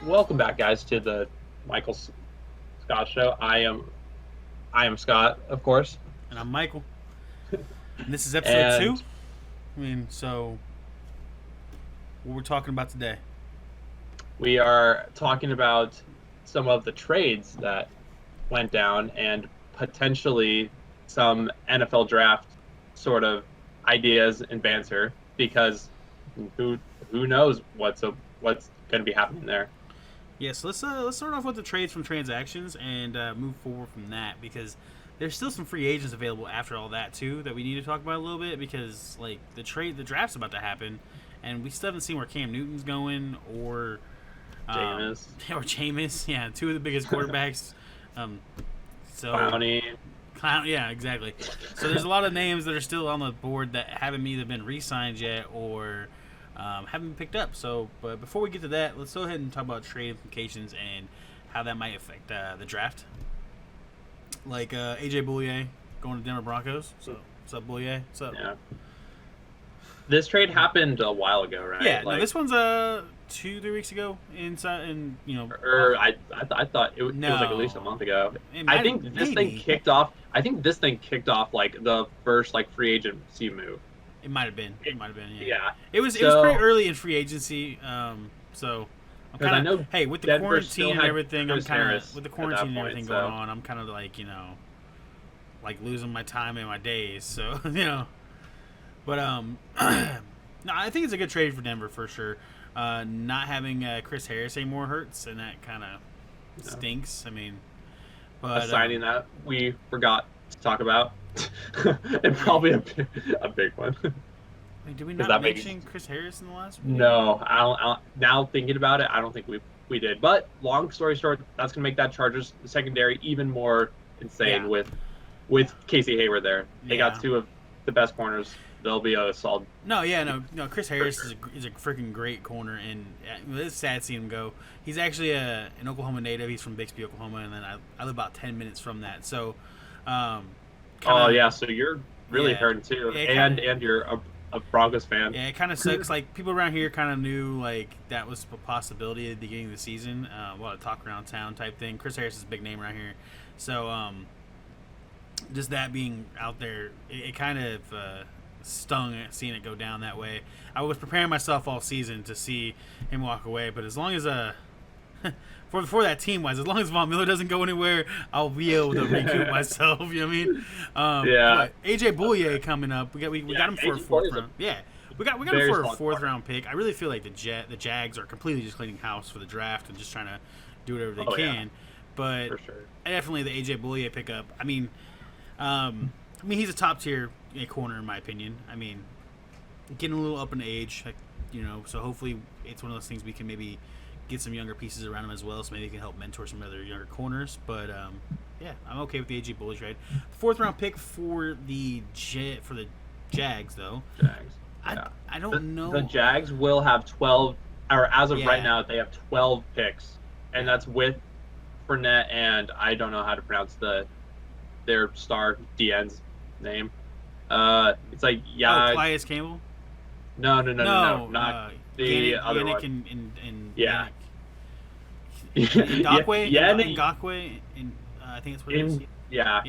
Welcome back, guys, to the Michael Scott Show. I am Scott, of course, And I'm Michael. And this is episode two. and So what we're talking about today. we are talking about some of the trades that went down and potentially some NFL draft sort of ideas and banter because who knows what's going to be happening there. Yeah, so let's start off with the trades from transactions and move forward from that because there's still some free agents available after all that too that we need to talk about a little bit because like the draft's about to happen and we still haven't seen where Cam Newton's going or Jameis, or Jameis, yeah, two of the biggest quarterbacks. So Clowney. Yeah, exactly. So there's a lot of names that are still on the board that haven't either been re-signed yet or haven't been picked up. So, but before we get to that, let's go ahead and talk about trade implications and how that might affect the draft. Like AJ Bouye going to Denver Broncos. So, what's up, Bouye? What's up? Yeah. This trade happened a while ago, right? Yeah, no, this one's 2-3 weeks ago. I thought it was like at least a month ago. I think this maybe. thing kicked off. I think this thing kicked off like the first like free agency move. It might have been. Yeah. Yeah. It was pretty early in free agency. So I'm kind of with the Denver quarantine and everything. Chris I'm kind Harris of with the quarantine and at that everything point, going on. I'm kind of like like losing my time and my days. So but no, I think it's a good trade for Denver for sure. Not having Chris Harris anymore hurts, and that kind of stinks. I mean, but a signing that we forgot to talk about, and probably a big one. Did we not mention Chris Harris in the last one? No, I don't. Now thinking about it, I don't think we did. But long story short, that's gonna make that Chargers secondary even more insane with Casey Hayward there. They got two of the best corners. They'll be a solid. No. Chris Harris is a freaking great corner, and it's sad seeing him go. He's actually an Oklahoma native. He's from Bixby, Oklahoma, and then I live about 10 minutes from that. So, so you're really hurting too, and you're a Broncos fan. Yeah, it kind of sucks. Like people around here kind of knew like that was a possibility at the beginning of the season. A lot of talk around town type thing. Chris Harris is a big name around here, so just that being out there, it kind of stung seeing it go down that way. I was preparing myself all season to see him walk away, but as long as for that team wise, as long as Von Miller doesn't go anywhere, I'll be able to recoup myself. You know what I mean? Yeah. AJ Bouye coming up. We got him for a fourth round. Yeah. We got him for a fourth round pick. I really feel like the Jags are completely just cleaning house for the draft and just trying to do whatever they can. Yeah. But for sure. Definitely the AJ Bouye pickup. I mean he's a top tier corner in my opinion. I mean, getting a little up in age, so hopefully it's one of those things we can maybe get some younger pieces around him as well, so maybe he can help mentor some other younger corners. But I'm okay with the AJ Bouye trade. The fourth round pick for the Jags though. Jags. I don't know. The Jags will have 12, or as of right now, they have 12 picks, and that's with Fournette and I don't know how to pronounce their star DN's name. It's like Calais Campbell. No, not the other Yannick one. And yeah. Ngakwe. Yannick Ngakwe. I think it's what it is. Yeah.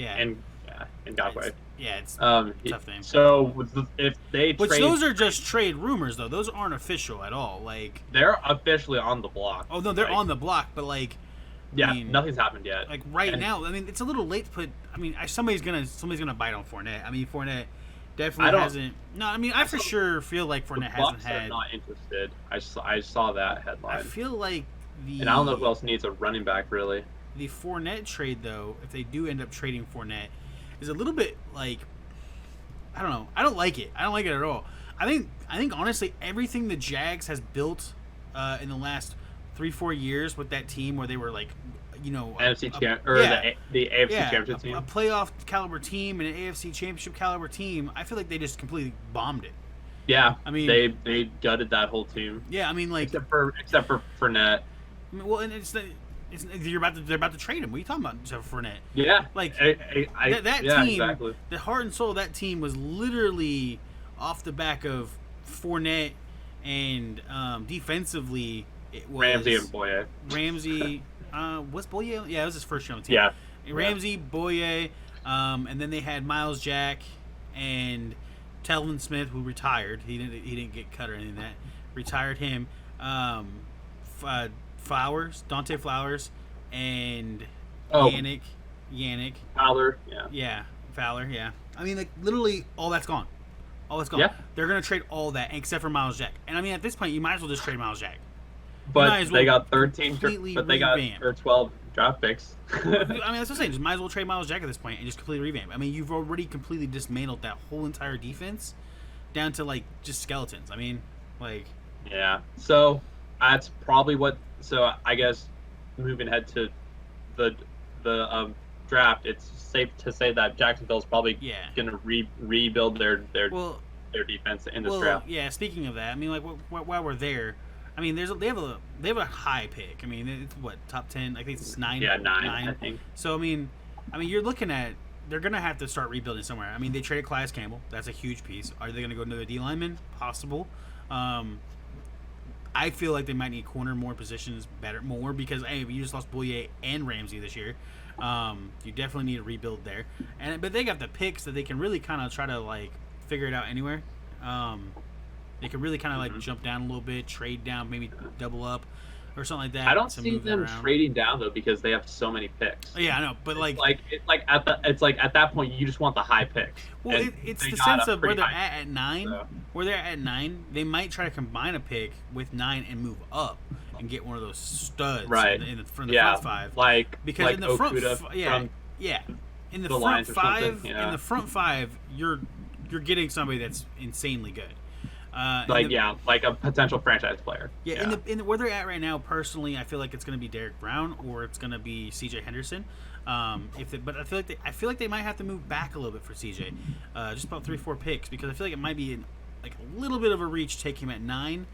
Ngakwe. It's a tough name. So if they trade, those are just trade rumors though. Those aren't official at all. Like they're officially on the block. Oh no, they're on the block, but like. Yeah, nothing's happened yet. Like now, I mean, it's a little late to put. I mean, somebody's gonna bite on Fournette. I mean, Fournette definitely hasn't. No, I mean, I for sure feel like Fournette hasn't had. I'm not interested. I saw that headline. I feel like and I don't know who else needs a running back really. The Fournette trade, though, if they do end up trading Fournette, is a little bit like. I don't know. I don't like it. I don't like it at all. I think honestly, everything the Jags has built in the last 3-4 years with that team where they were like, NFC the AFC championship team, a playoff caliber team and an AFC championship caliber team. I feel like they just completely bombed it. Yeah, I mean they gutted that whole team. Yeah, I mean like except for Fournette. I mean, well, and they're about to trade him. What are you talking about, except for Fournette? Yeah, like that team, exactly. The heart and soul of that team was literally off the back of Fournette and defensively It was Ramsey and Boye. Ramsey. Was Boye? Yeah, it was his first year on the team. Yeah. Ramsey, Boye, and then they had Miles Jack and Telvin Smith, who retired. He didn't get cut or anything like that. Retired him. Flowers, Dante Flowers, and Yannick. Fowler. Yeah, Fowler. Yeah. I mean, like literally, all that's gone. All that's gone. Yeah. They're gonna trade all that except for Miles Jack. And I mean, at this point, you might as well just trade Miles Jack. But they got 13. completely But they got revamp. or 12 draft picks. I mean, that's what I'm saying. Just might as well trade Miles Jack at this point and just completely revamp. I mean, you've already completely dismantled that whole entire defense down to like just skeletons. I mean, like. Yeah. So that's probably what. So I guess moving ahead to the draft, it's safe to say that Jacksonville's probably going to rebuild their defense in this draft. Yeah. Speaking of that, I mean, like while we're there, I mean, they have a high pick. I mean, it's what, top 10? I think it's 9. Yeah, 9. I think. So I mean, you're looking at they're gonna have to start rebuilding somewhere. I mean, they traded Calais Campbell. That's a huge piece. Are they gonna go another D lineman? Possible. I feel like they might need corner more positions more because hey, you just lost Boye and Ramsey this year. You definitely need a rebuild there. But they got the picks that they can really kind of try to like figure it out anywhere. They can really kind of like jump down a little bit, trade down, maybe double up or something like that. I don't see them trading down though because they have so many picks. Oh, yeah, I know, but it's like at that point you just want the high picks. Well, it's the sense of where they're at 9. So. Where they're at 9, they might try to combine a pick with 9 and move up and get one of those studs in the front 5. Because in the front, in the front 5, in the front 5, you're getting somebody that's insanely good. Like a potential franchise player. Yeah, in where they're at right now, personally, I feel like it's going to be Derek Brown or it's going to be C.J. Henderson. But I feel like they might have to move back a little bit for C.J. Just about 3-4 picks because I feel like it might be a little bit of a reach to take him at 9.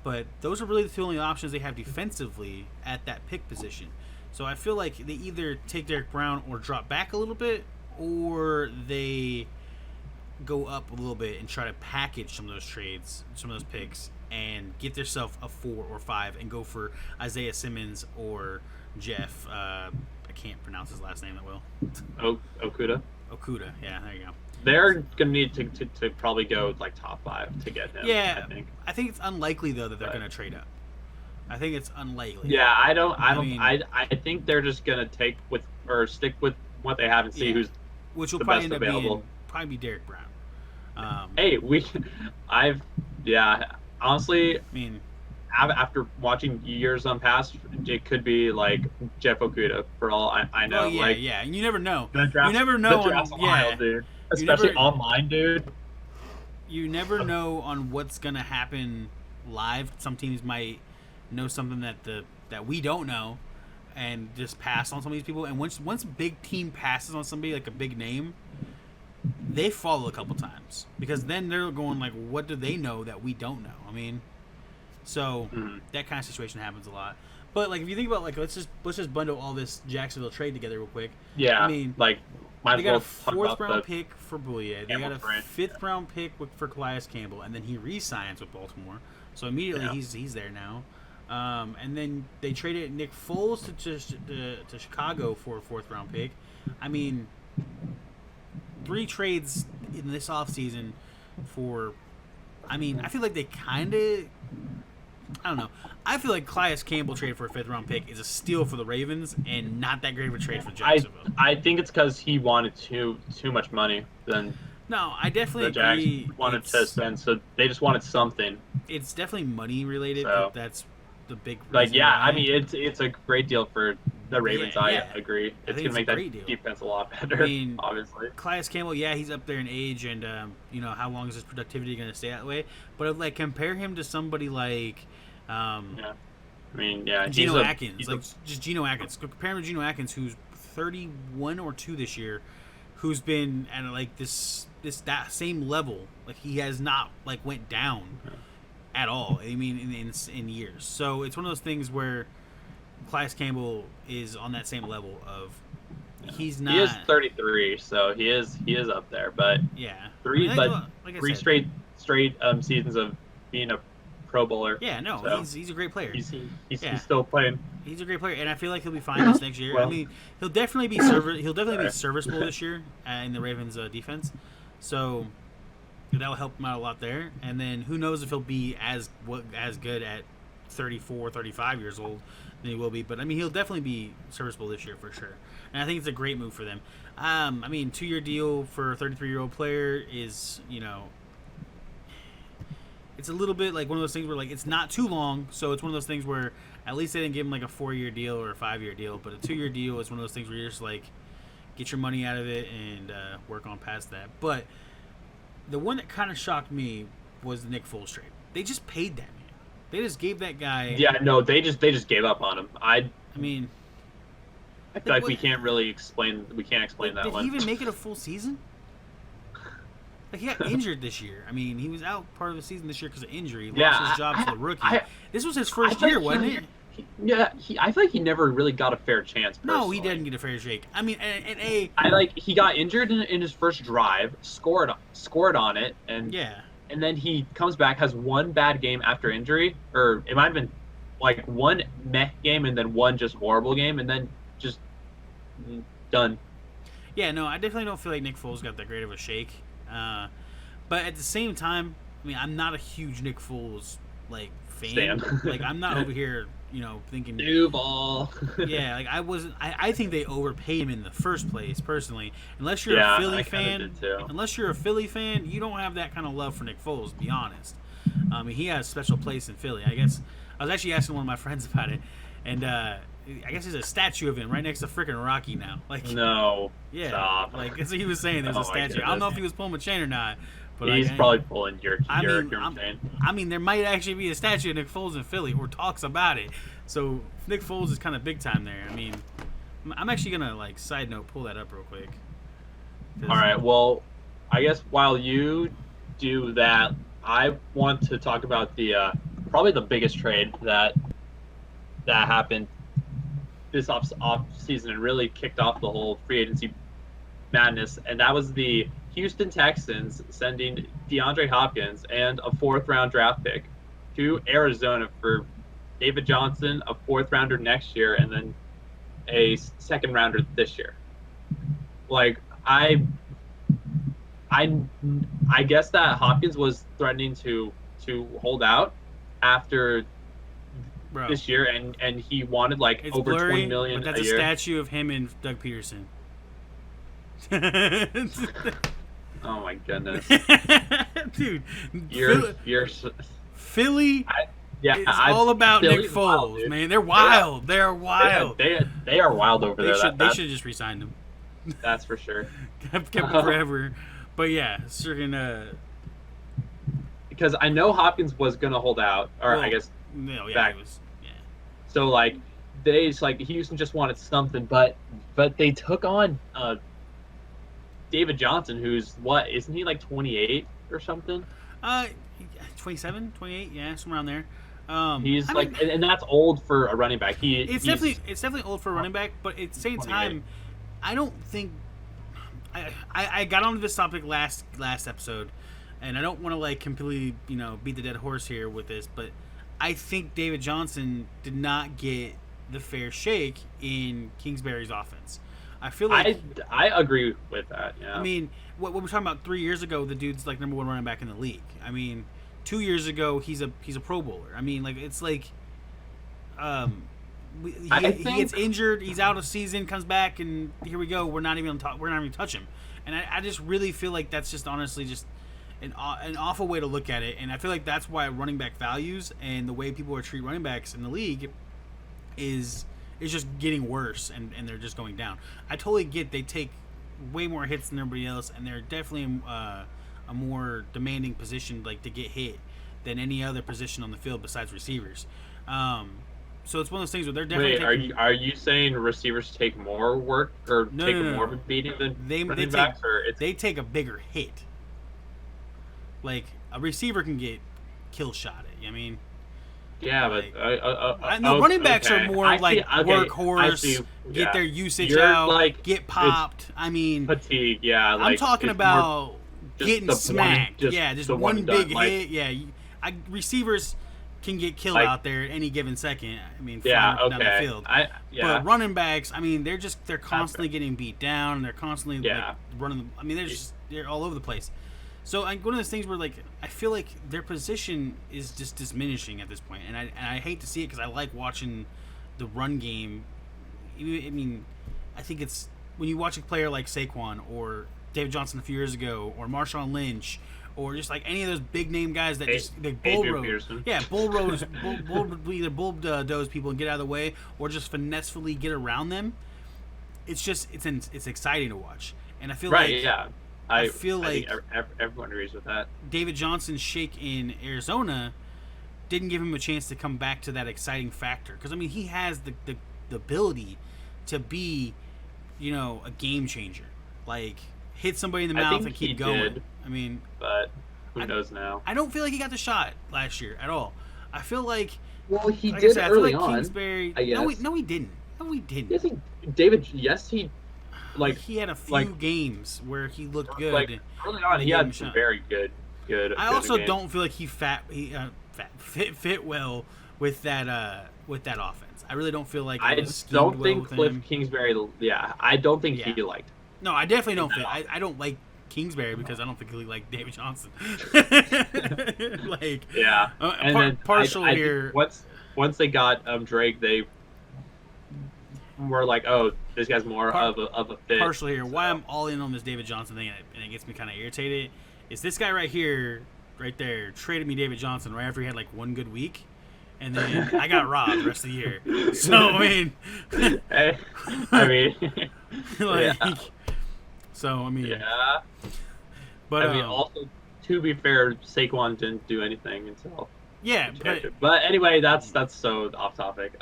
But those are really the two only options they have defensively at that pick position. So I feel like they either take Derek Brown or drop back a little bit, or they go up a little bit and try to package some of those trades, some of those picks, and get themselves a 4 or 5 and go for Isaiah Simmons or Jeff. I can't pronounce his last name that well. Okudah. Okudah, yeah, there you go. They're gonna need to probably go like top 5 to get him. Yeah, I think it's unlikely though that they're gonna trade up. I think it's unlikely. Yeah, I think they're just gonna stick with what they have and see who's which will the probably best end up available. probably be Derek Brown. Honestly, I mean, after watching years on past, it could be like Jeff Okudah for all I know. Oh yeah, and you never know. You never know. The draft's wild, dude. Especially online, dude. You never know on what's gonna happen live. Some teams might know something that we don't know, and just pass on some of these people. And once a big team passes on somebody like a big name, they follow a couple times because then they're going like, what do they know that we don't know? I mean, so that kind of situation happens a lot. But like if you think about like let's just bundle all this Jacksonville trade together real quick. Yeah, I mean like they got a 4th round pick for Boye. They got a trade. 5th round pick for Calais Campbell, and then he re-signs with Baltimore. So immediately he's there now. And then they traded Nick Foles to Chicago for a 4th round pick. I mean, 3 trades in this offseason for. I mean, I feel like they kind of. I don't know. I feel like Calais Campbell traded for a 5th round pick is a steal for the Ravens and not that great of a trade for Jacksonville. I think it's because he wanted too much money than. No, I definitely the Jags wanted to spend, so they just wanted something. It's definitely money related. So, that's the big reason like why. I mean it's a great deal for the Ravens. I agree. It's gonna make that defense a lot better. I mean, obviously, Calais Campbell, he's up there in age, and how long is his productivity going to stay that way? But like compare him to somebody like, Geno Atkins, just Geno Atkins. Compare him to Geno Atkins, who's 31 or 2 this year, who's been at like that same level. Like he has not like went down at all. I mean, in years. So it's one of those things where Calais Campbell is on that same level of he's not. He is 33, so he is up there. But 3 straight seasons of being a Pro Bowler. Yeah, no, So he's a great player. He's Yeah. still playing. He's a great player, and I feel like he'll be fine this next year. I Well- mean, he'll definitely be serviceable this year in the Ravens' defense. So that will help him out a lot there. And then who knows if he'll be as good at 34, 35 years old than he will be. But I mean, he'll definitely be serviceable this year for sure. And I think it's a great move for them. I mean, 2-year deal for a 33-year-old player is, it's a little bit like one of those things where like it's not too long, so it's one of those things where at least they didn't give him like a 4-year deal or a 5-year deal, but a 2-year deal is one of those things where you're just like get your money out of it and work on past that. But the one that kind of shocked me was the Nick Foles trade. They just paid that man. They just gave that guy. Yeah, no, they just gave up on him. I mean, feel like we can't explain that did one. he even make it a full season? Like, he got injured this year. I mean, he was out part of the season this year because of injury. He lost his job to the rookie. This was his first year, wasn't it? I feel like he never really got a fair chance. Personally. No, he didn't get a fair shake. I mean, he got injured in his first drive, scored on it, and yeah, and then he comes back, has one bad game after injury, or it might have been like one meh game and then one just horrible game, and then just done. Yeah, no, I definitely don't feel like Nick Foles got that great of a shake. But at the same time, I mean, I'm not a huge Nick Foles like fan. Like, I'm not over here, thinking Duval. Yeah, like I think they overpaid him in the first place, personally. Unless you're a Philly fan, you don't have that kind of love for Nick Foles, to be honest. I mean, he has a special place in Philly. I guess I was actually asking one of my friends about it, and I guess there's a statue of him right next to freaking Rocky now. Like, no, yeah, stop. like that's what he was saying. There's a statue. I don't know if he was pulling a chain or not, but he's probably pulling your chain. I mean, there might actually be a statue of Nick Foles in Philly, or talks about it. So Nick Foles is kind of big time there. I mean, I'm actually gonna side note pull that up real quick. All right. Well, I guess while you do that, I want to talk about the probably the biggest trade that happened this off season and really kicked off the whole free agency madness, and that was the Houston Texans sending DeAndre Hopkins and a 4th-round draft pick to Arizona for David Johnson, a 4th-rounder next year, and then a 2nd-rounder this year. Like, I guess that Hopkins was threatening to hold out after this year, and he wanted it's over blurry, $20 million but that's a year. a statue of him and Doug Peterson. Oh my goodness, dude! You're Philly. It's all about Philly's Nick Foles, wild, man. They're wild. They're wild. They are wild over there. They should have just re-signed him. That's for sure. Kept him forever. But yeah, certain. Because I know Hopkins was gonna hold out, or I guess. No, yeah, back. it was. Yeah. So they just Houston just wanted something, but they took on David Johnson, who's isn't he 28 or something? 27, 28, yeah, somewhere around there. He's and that's old for a running back. It's definitely old for a running back, but at the same time, I don't think I got onto this topic last episode, and I don't want to completely beat the dead horse here with this, but I think David Johnson did not get the fair shake in Kingsbury's offense. I feel like I agree with that. Yeah. I mean, what we're talking about 3 years ago, the dude's number 1 running back in the league. I mean, 2 years ago, he's a Pro Bowler. I mean, it's he gets injured, he's out of season, comes back, and here we go. We're not even gonna touch him. And I just really feel like that's just honestly just an awful way to look at it. And I feel like that's why running back values and the way people are treating running backs in the league is just getting worse, and they're just going down. I totally get they take way more hits than everybody else, and they're definitely a more demanding position to get hit than any other position on the field besides receivers. So it's one of those things where they're definitely are you saying receivers take more work or more of a beating than running backs? They take a bigger hit. Like, a receiver can get kill shotted. I mean, yeah, but running backs are more workhorse, get their usage out, get popped. I mean, fatigue. Yeah, I'm talking about getting smacked. Just one big hit. Yeah, receivers, can get killed Like- out there at any given second. I mean, Yeah, flying down the okay. field. Yeah. But running backs, I mean, they're constantly getting beat down, and they're constantly Yeah. like, running. I mean, they're all over the place. So one of those things where like I feel like their position is just diminishing at this point, and I hate to see it because I like watching the run game. I mean, I think it's when you watch a player like Saquon or David Johnson a few years ago, or Marshawn Lynch, or just like any of those big name guys that just like bull Adrian road, Peterson. yeah, either bulldoze people and get out of the way, or just finessefully get around them. It's exciting to watch, and I feel Right. like Yeah. I feel think like everyone agrees with that. David Johnson's shake in Arizona didn't give him a chance to come back to that exciting factor, because I mean he has the ability to be, a game changer, like hit somebody in the I mouth think and keep he going. did. I mean, But who knows now? I don't feel like he got the shot last year at all. I feel like, Well, he like I did said, I feel early like on. Kingsbury. I guess. No, he didn't. No, he didn't. Yes, David. Yes, he. Like he had a few like- games where he looked good. Like early on, They he gave him had a some shot. very good. I also games. don't feel like he fit well with that offense. I really don't feel like I it was schemed don't well think with Cliff him. Kingsbury. Yeah, I don't think Yeah. he liked. No, I definitely don't fit. No. I don't like Kingsbury because I don't think he like David Johnson. Like, Yeah, and then partial I here. think once they got Drake, they were like, oh, this guy's more of a fit. Partial here. Why So- I'm all in on this David Johnson thing, and it gets me kind of irritated, is this guy right here, right there, traded me David Johnson right after he had like one good week, and then I got robbed the rest of the year. So I mean, Hey, I mean, like, yeah. so I mean, yeah. but I mean, also to be fair, Saquon didn't do anything until. yeah, But anyway, that's so off topic.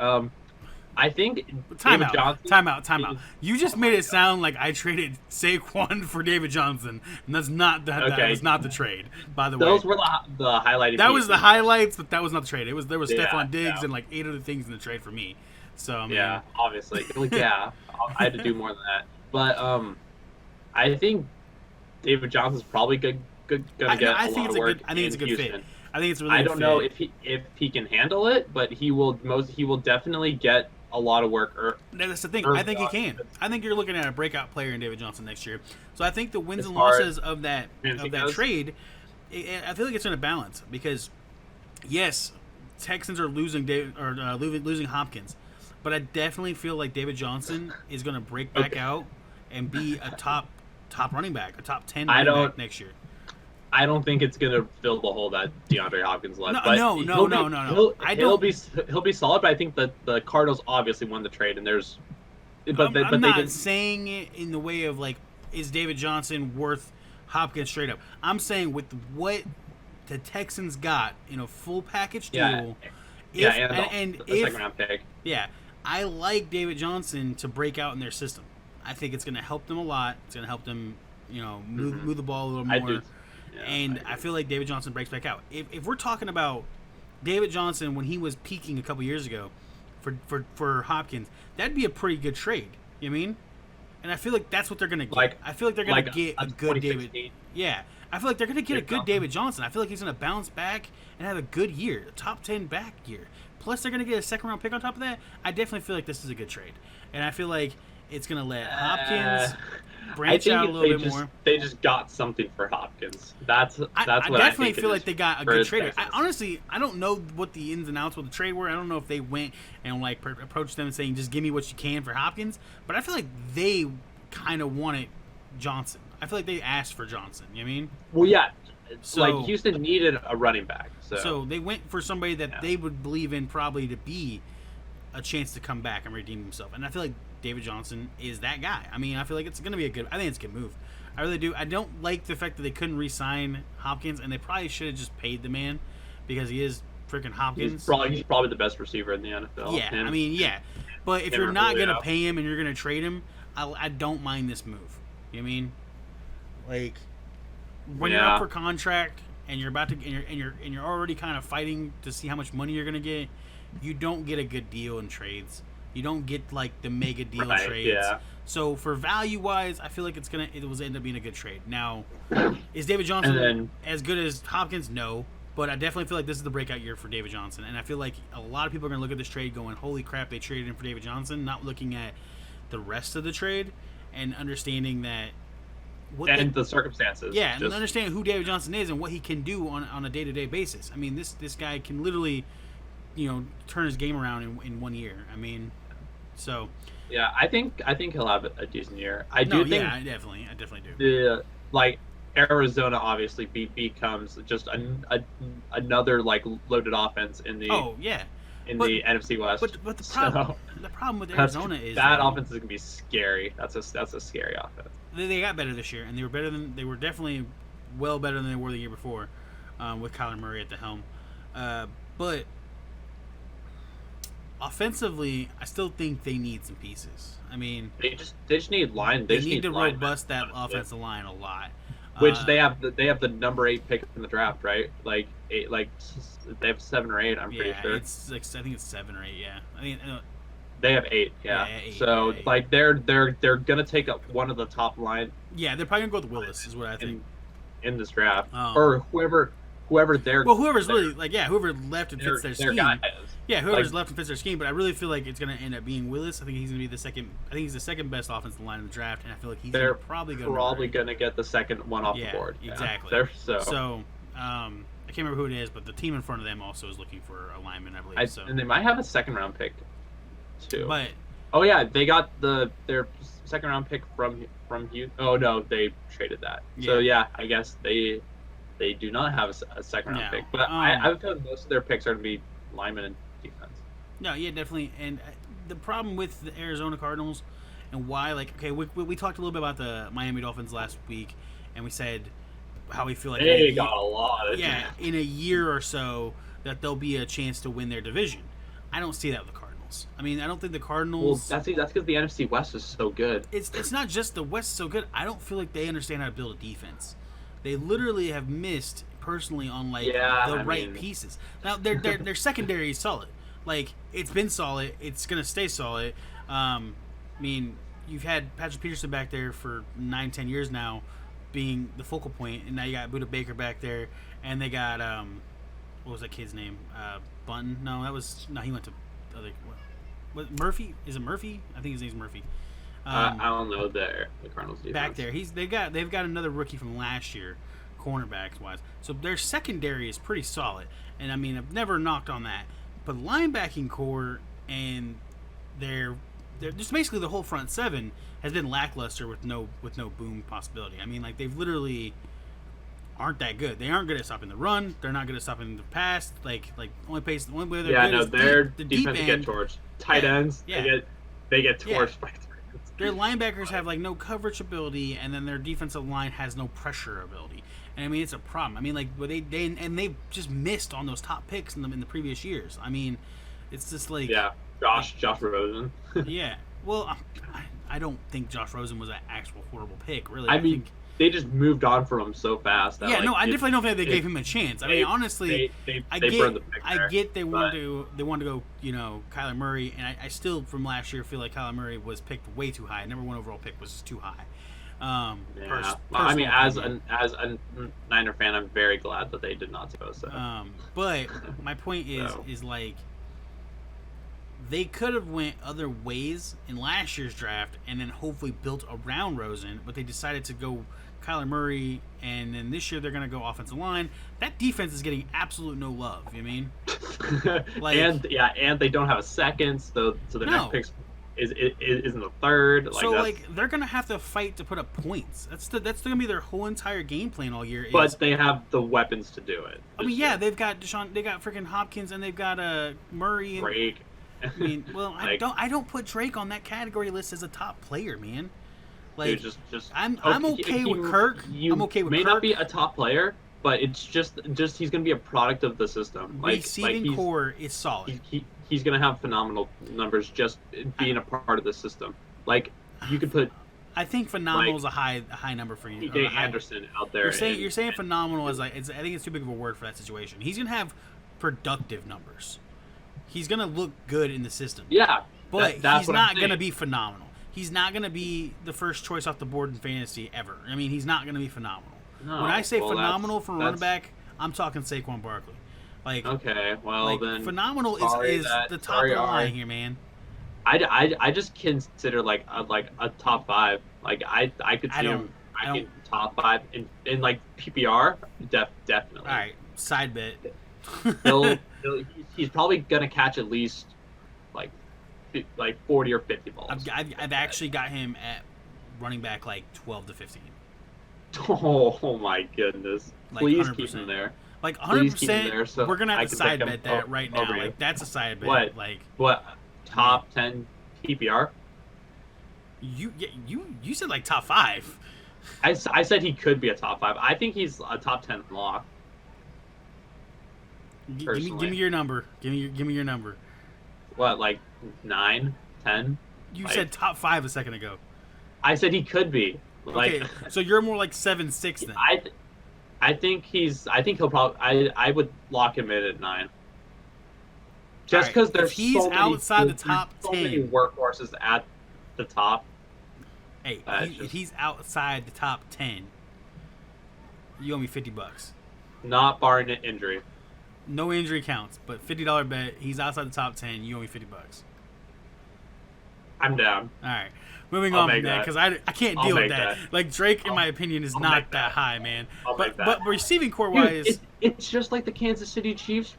I think Time David Johnson. out. You just made it sound like I traded Saquon for David Johnson, and that's not that. That Okay. was not the trade, by the way. Those were the highlighted. That was the pieces. highlights, but that was not the trade. There was Yeah, Stephon Diggs yeah. and like 8 other things in the trade for me. So I mean, Yeah, obviously. Like, yeah, I had to do more than that. But I think David Johnson's probably gonna get I a lot think of it's a work good. I think it's a in good Houston. fit. I think it's a really. I good don't know fit. if he can handle it, but he will definitely get a lot of work. That's the thing. early I think he on. can. I think you're looking at a breakout player in David Johnson next year. So I think the wins As and far losses of that fantasy goes? trade, I feel like it's in a balance because, yes, Texans are losing losing Hopkins, but I definitely feel like David Johnson is going to break back Okay. out and be a top running back, a top 10 I running don't- back next year. I don't think it's gonna fill the hole that DeAndre Hopkins left. No, but no. He'll be solid, but I think that the Cardinals obviously won the trade, and there's. I'm they not didn't. saying it in the way of like, is David Johnson worth Hopkins straight up? I'm saying with what the Texans got in a full package deal. Yeah, if, and the if, second round pick. yeah, I like David Johnson to break out in their system. I think it's going to help them a lot. It's going to help them, move the ball a little I more. do. Yeah, And I feel like David Johnson breaks back out. If we're talking about David Johnson when he was peaking a couple years ago for Hopkins, that'd be a pretty good trade. You know what I mean? And I feel like that's what they're going to get. I feel like they're going to get a good David. 2016. Yeah. I feel like they're going to get a good Johnson. David Johnson. I feel like he's going to bounce back and have a good year, a top 10 back year. Plus, they're going to get a second round pick on top of that. I definitely feel like this is a good trade. And I feel like it's going to let Hopkins branch I out a think little bit more. they just got something for Hopkins. That's I what I definitely think it feel is like they got a for good his trader. Texans. Honestly, I don't know what the ins and outs with the trade were. I don't know if they went and like approached them and saying, just give me what you can for Hopkins. But I feel like they kind of wanted Johnson. I feel like they asked for Johnson. You know what I mean? Well, yeah. So- Like Houston needed a running back. So they went for somebody that Yeah. they would believe in probably to be a chance to come back and redeem himself. And I feel like David Johnson is that guy. I mean, I feel like it's going to be I think it's a good move. I really do. I don't like the fact that they couldn't re-sign Hopkins, and they probably should have just paid the man because he is freaking Hopkins. he's probably the best receiver in the NFL. Yeah, Him. I mean, yeah. But if Him you're or not Julio. going to pay him and you're going to trade him, I don't mind this move. You know what I mean? Like when you're Yeah. up for contract and you're about to and you're already kind of fighting to see how much money you're going to get, you don't get a good deal in trades. You don't get like the mega deal Right, trades. yeah. So for value wise, I feel like it was end up being a good trade. Now, is David Johnson And then- as good as Hopkins? No, But I definitely feel like this is the breakout year for David Johnson, and I feel like a lot of people are going to look at this trade going, "Holy crap, they traded him for David Johnson," not looking at the rest of the trade and understanding that the circumstances. Yeah, and understanding who David Johnson is and what he can do on a day-to-day basis. I mean, this guy can literally, turn his game around in 1 year. I mean, so. Yeah, I think he'll have a decent year. I definitely do. Arizona obviously becomes just another loaded offense in the the NFC West. But the problem with Arizona is that offense is gonna be scary. That's a scary offense. They got better this year, and they were definitely well better than they were the year before, with Kyler Murray at the helm. But offensively, I still think they need some pieces. I mean, they just need line. They need to robust that offensive line a lot. Which they have the number 8 pick in the draft, right? They have 7 or 8. I'm pretty sure. It's I think it's 7 or 8. Yeah, I mean. They have 8, yeah. 8, so 8. They're gonna take up one of the top line. Yeah, they're probably gonna go with Willis, is what I think. In this draft, or whoever's really whoever left and fits their scheme. Guys. Yeah, whoever's left and fits their scheme. But I really feel like it's gonna end up being Willis. I think he's gonna be the second. I think he's the second best offensive line in the draft, and I feel like he's probably gonna get the second one off the board. Exactly. Yeah. I can't remember who it is, but the team in front of them also is looking for a lineman, I believe. And they might have a second round pick too. But they got their second round pick from Houston. Oh no, they traded that. Yeah. So I guess they do not have a second round pick. But I would feel most of their picks are going to be linemen and defense. No, yeah, definitely. And the problem with the Arizona Cardinals and why, we talked a little bit about the Miami Dolphins last week, and we said how we feel like they got a lot. In a year or so that there'll be a chance to win their division. I don't see that with the Cardinals. I mean, I don't think the Cardinals. Well, that's because the NFC West is so good. It's not just the West is so good. I don't feel like they understand how to build a defense. They literally have missed personally on pieces. Now their secondary is solid. It's been solid. It's gonna stay solid. I mean, you've had Patrick Peterson back there for 9-10 years now, being the focal point, and now you got Budda Baker back there, and they got what was that kid's name? Bunton? No, he went to other. What Murphy? Is it Murphy? I think his name's Murphy. I don't know the Cardinals defense. Back there, they've got another rookie from last year, cornerbacks wise. So their secondary is pretty solid, and I mean I've never knocked on that. But linebacking core and they're just basically the whole front seven has been lackluster with no boom possibility. I mean, they've literally aren't that good. They aren't good at stopping the run. They're not good at stopping the pass. The only way they're good is their deep defense get torched. Tight ends, they get torched by. Their linebackers have no coverage ability, and then their defensive line has no pressure ability. And I mean, it's a problem. I mean, they just missed on those top picks in the previous years. I mean, it's just Josh Rosen. Yeah, well, I don't think Josh Rosen was an actual horrible pick, really. I mean, they just moved on from him so fast. That, I definitely don't think they gave him a chance. I mean, honestly, I get they wanted to go, Kyler Murray, and I still from last year feel like Kyler Murray was picked way too high. Number 1 overall pick was too high. I mean, as a Niner fan, I'm very glad that they did not go so. But my point is they could have went other ways in last year's draft and then hopefully built around Rosen, but they decided to go Kyler Murray, and then this year they're going to go offensive line. That defense is getting absolute no love. You mean? And they don't have a second, so their next pick is in the third. They're going to have to fight to put up points. That's going to be their whole entire game plan all year. But they have the weapons to do it. I mean, they've got Deshaun, they got freaking Hopkins, and they've got Murray and Drake. I mean, well, I don't put Drake on that category list as a top player, man. Dude, I'm okay with Kirk. I'm okay with Kirk. May not be a top player, but it's just he's going to be a product of the system. Receiving core is solid. He's going to have phenomenal numbers just being a part of the system. You could put. I think phenomenal is a high number for you. Dave Anderson out there. You're saying phenomenal is I think it's too big of a word for that situation. He's going to have productive numbers. He's going to look good in the system. Yeah. But he's not going to be phenomenal. He's not going to be the first choice off the board in fantasy ever. I mean, he's not going to be phenomenal. No, when I say phenomenal for a running back, I'm talking Saquon Barkley. Like, Okay, well like then. phenomenal is the top Sorry, of the line Ari. here, man. I just consider like a top five. Like I could I see don't him I don't. ranking top five in like PPR. Definitely. All right, side bet. He's probably gonna catch at least like 40 or 50 balls. I've actually got him at running back like 12 to 15. Oh my goodness! Like Please 100%. keep him there. Like Please keep him 100%. there so We're gonna I have to can pick side him bet that right now. over you. Like that's a side bet. What? Like What top 10 PPR? you said like top 5. I said he could be a top five. I think he's a top 10 lock. Give me your number. Give me your number. What, like 9, 10? You Like- said top 5 a second ago. I said he could be. Like Okay, so you're more like 7-6 then. I think he'll probably I would lock him in at 9. Just Alright, because if there's he's so many, outside the top so many 10. workhorses at the top. Hey, That's if just- he's outside the top 10, you owe me $50. Not barring an injury. No injury counts, but $50 bet. He's outside the top 10. You owe me $50. I'm down. All right, moving I'll on from make that that. because I can't I'll deal with make that. that. Like Drake, in I'll- my opinion, is I'll not make that that. high, man. I'll make that. But receiving core Dude, wise, it's just like the Kansas City Chiefs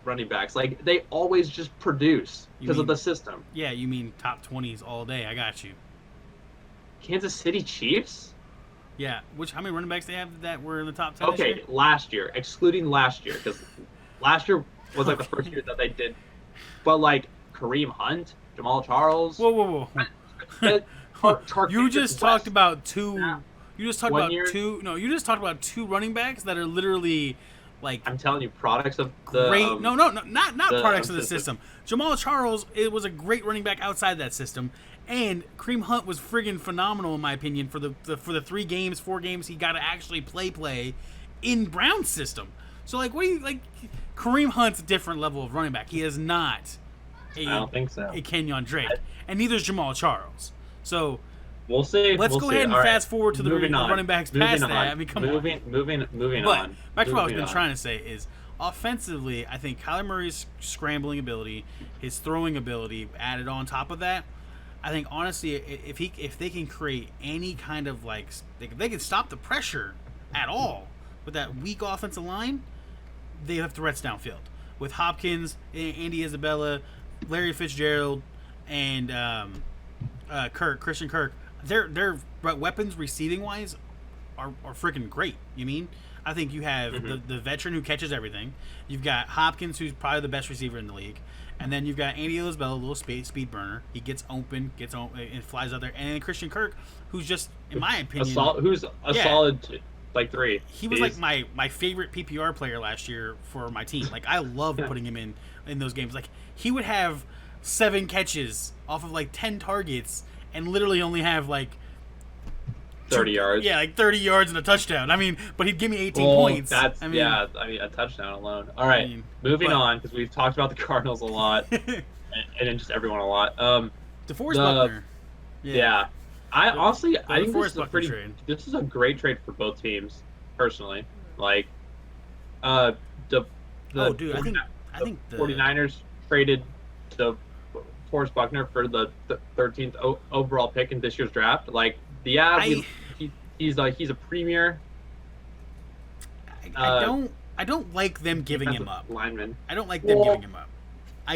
running backs. Like they always just produce You because of mean- the system. yeah, you mean top 20s all day. I got you. Kansas City Chiefs? Yeah, how many running backs they have that were in the top 10 this Okay, year? last year, excluding last year, because last year was like the Okay. first year that they did. But like Kareem Hunt, Jamal Charles. Whoa. You just talked about two. Yeah. You just talked 1 about year. two. No, you just talked about two running backs that are literally like I'm telling you, products of the great. No, not the, products of the system. system. Jamal Charles, it was a great running back outside that system, and Kareem Hunt was friggin' phenomenal in my opinion for the 4 games he got to actually play in Brown's system. So like, what do you like? Kareem Hunt's a different level of running back. He is not I don't think so. a Kenyon Drake, and neither is Jamal Charles. So We'll see. let's We'll go see. ahead and All right. fast forward to the Moving on. running backs Moving past on. that. I mean, come on. Moving But on. back to what I was Moving been on. trying to say is, offensively, I think Kyler Murray's scrambling ability, his throwing ability, added on top of that, I think honestly, if they can create any kind of like, they can stop the pressure at all with that weak offensive line, they have threats downfield with Hopkins, Andy Isabella, Larry Fitzgerald, and Christian Kirk. Their weapons receiving wise are freaking great. You mean? I think you have the veteran who catches everything. You've got Hopkins, who's probably the best receiver in the league, and then you've got Andy Isabella, a little speed burner. He gets open, and flies out there, and then Christian Kirk, who's just, in my opinion, Who's a Yeah. solid like 3. he was like my favorite PPR player last year for my team. Like I loved putting him in those games. Like he would have 7 catches off of like 10 targets and literally only have like 30 yards. Yeah, like 30 yards and a touchdown. I mean, but he'd give me 18 Well, points. That's I mean, a touchdown alone. All right, moving but- on because we've talked about the Cardinals a lot and then just everyone a lot. DeForest Buckner. Yeah. I honestly, I think DeForest Buckner trade. this is a great trade for both teams, personally. Like, the Oh, dude, I think the 49ers traded DeForest Buckner for the 13th overall pick in this year's draft. Like, he's a premier. I don't like them giving him up. Lineman. I don't like them giving him up.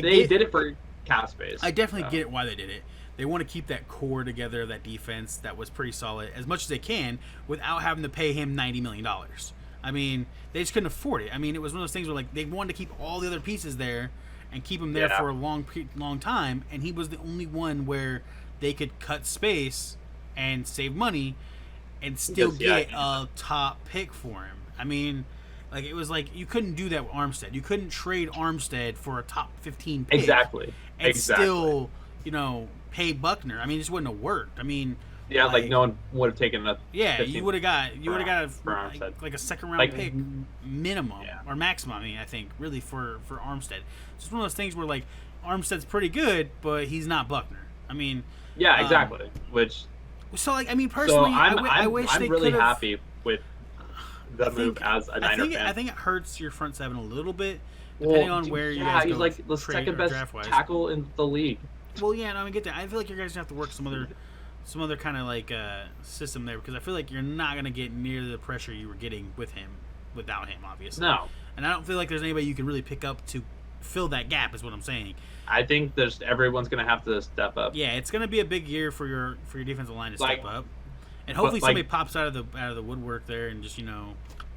They did it for cap space. I definitely get why they did it. They want to keep that core together, that defense that was pretty solid, as much as they can without having to pay him $90 million. I mean, they just couldn't afford it. I mean, it was one of those things where like they wanted to keep all the other pieces there and keep him there for a long time, and he was the only one where they could cut space and save money and still get a top pick for him. I mean, like it was like you couldn't do that with Armstead. You couldn't trade Armstead for a top 15 pick. Exactly. And still, pay Buckner. I mean, it just wouldn't have worked. I mean, yeah, like no one would have taken a. Yeah, you would have got Armstead. like a second round Like, pick minimum yeah. or maximum. I mean, I think really for Armstead. It's one of those things where like Armstead's pretty good, but he's not Buckner. I mean, Yeah, exactly. Which so like I mean personally, so I'm I wish I'm they really could've- happy with the move as a Niner fan. I think it hurts your front seven a little bit, depending on where you guys go. He's like the second best tackle in the league. Well, yeah, no, I get that. I feel like you guys have to work some other kind of like system there, because I feel like you're not gonna get near the pressure you were getting without him, obviously. No. And I don't feel like there's anybody you can really pick up to fill that gap, is what I'm saying. I think everyone's gonna have to step up. Yeah, it's gonna be a big year for your defensive line to step up, and hopefully somebody pops out of the woodwork there and just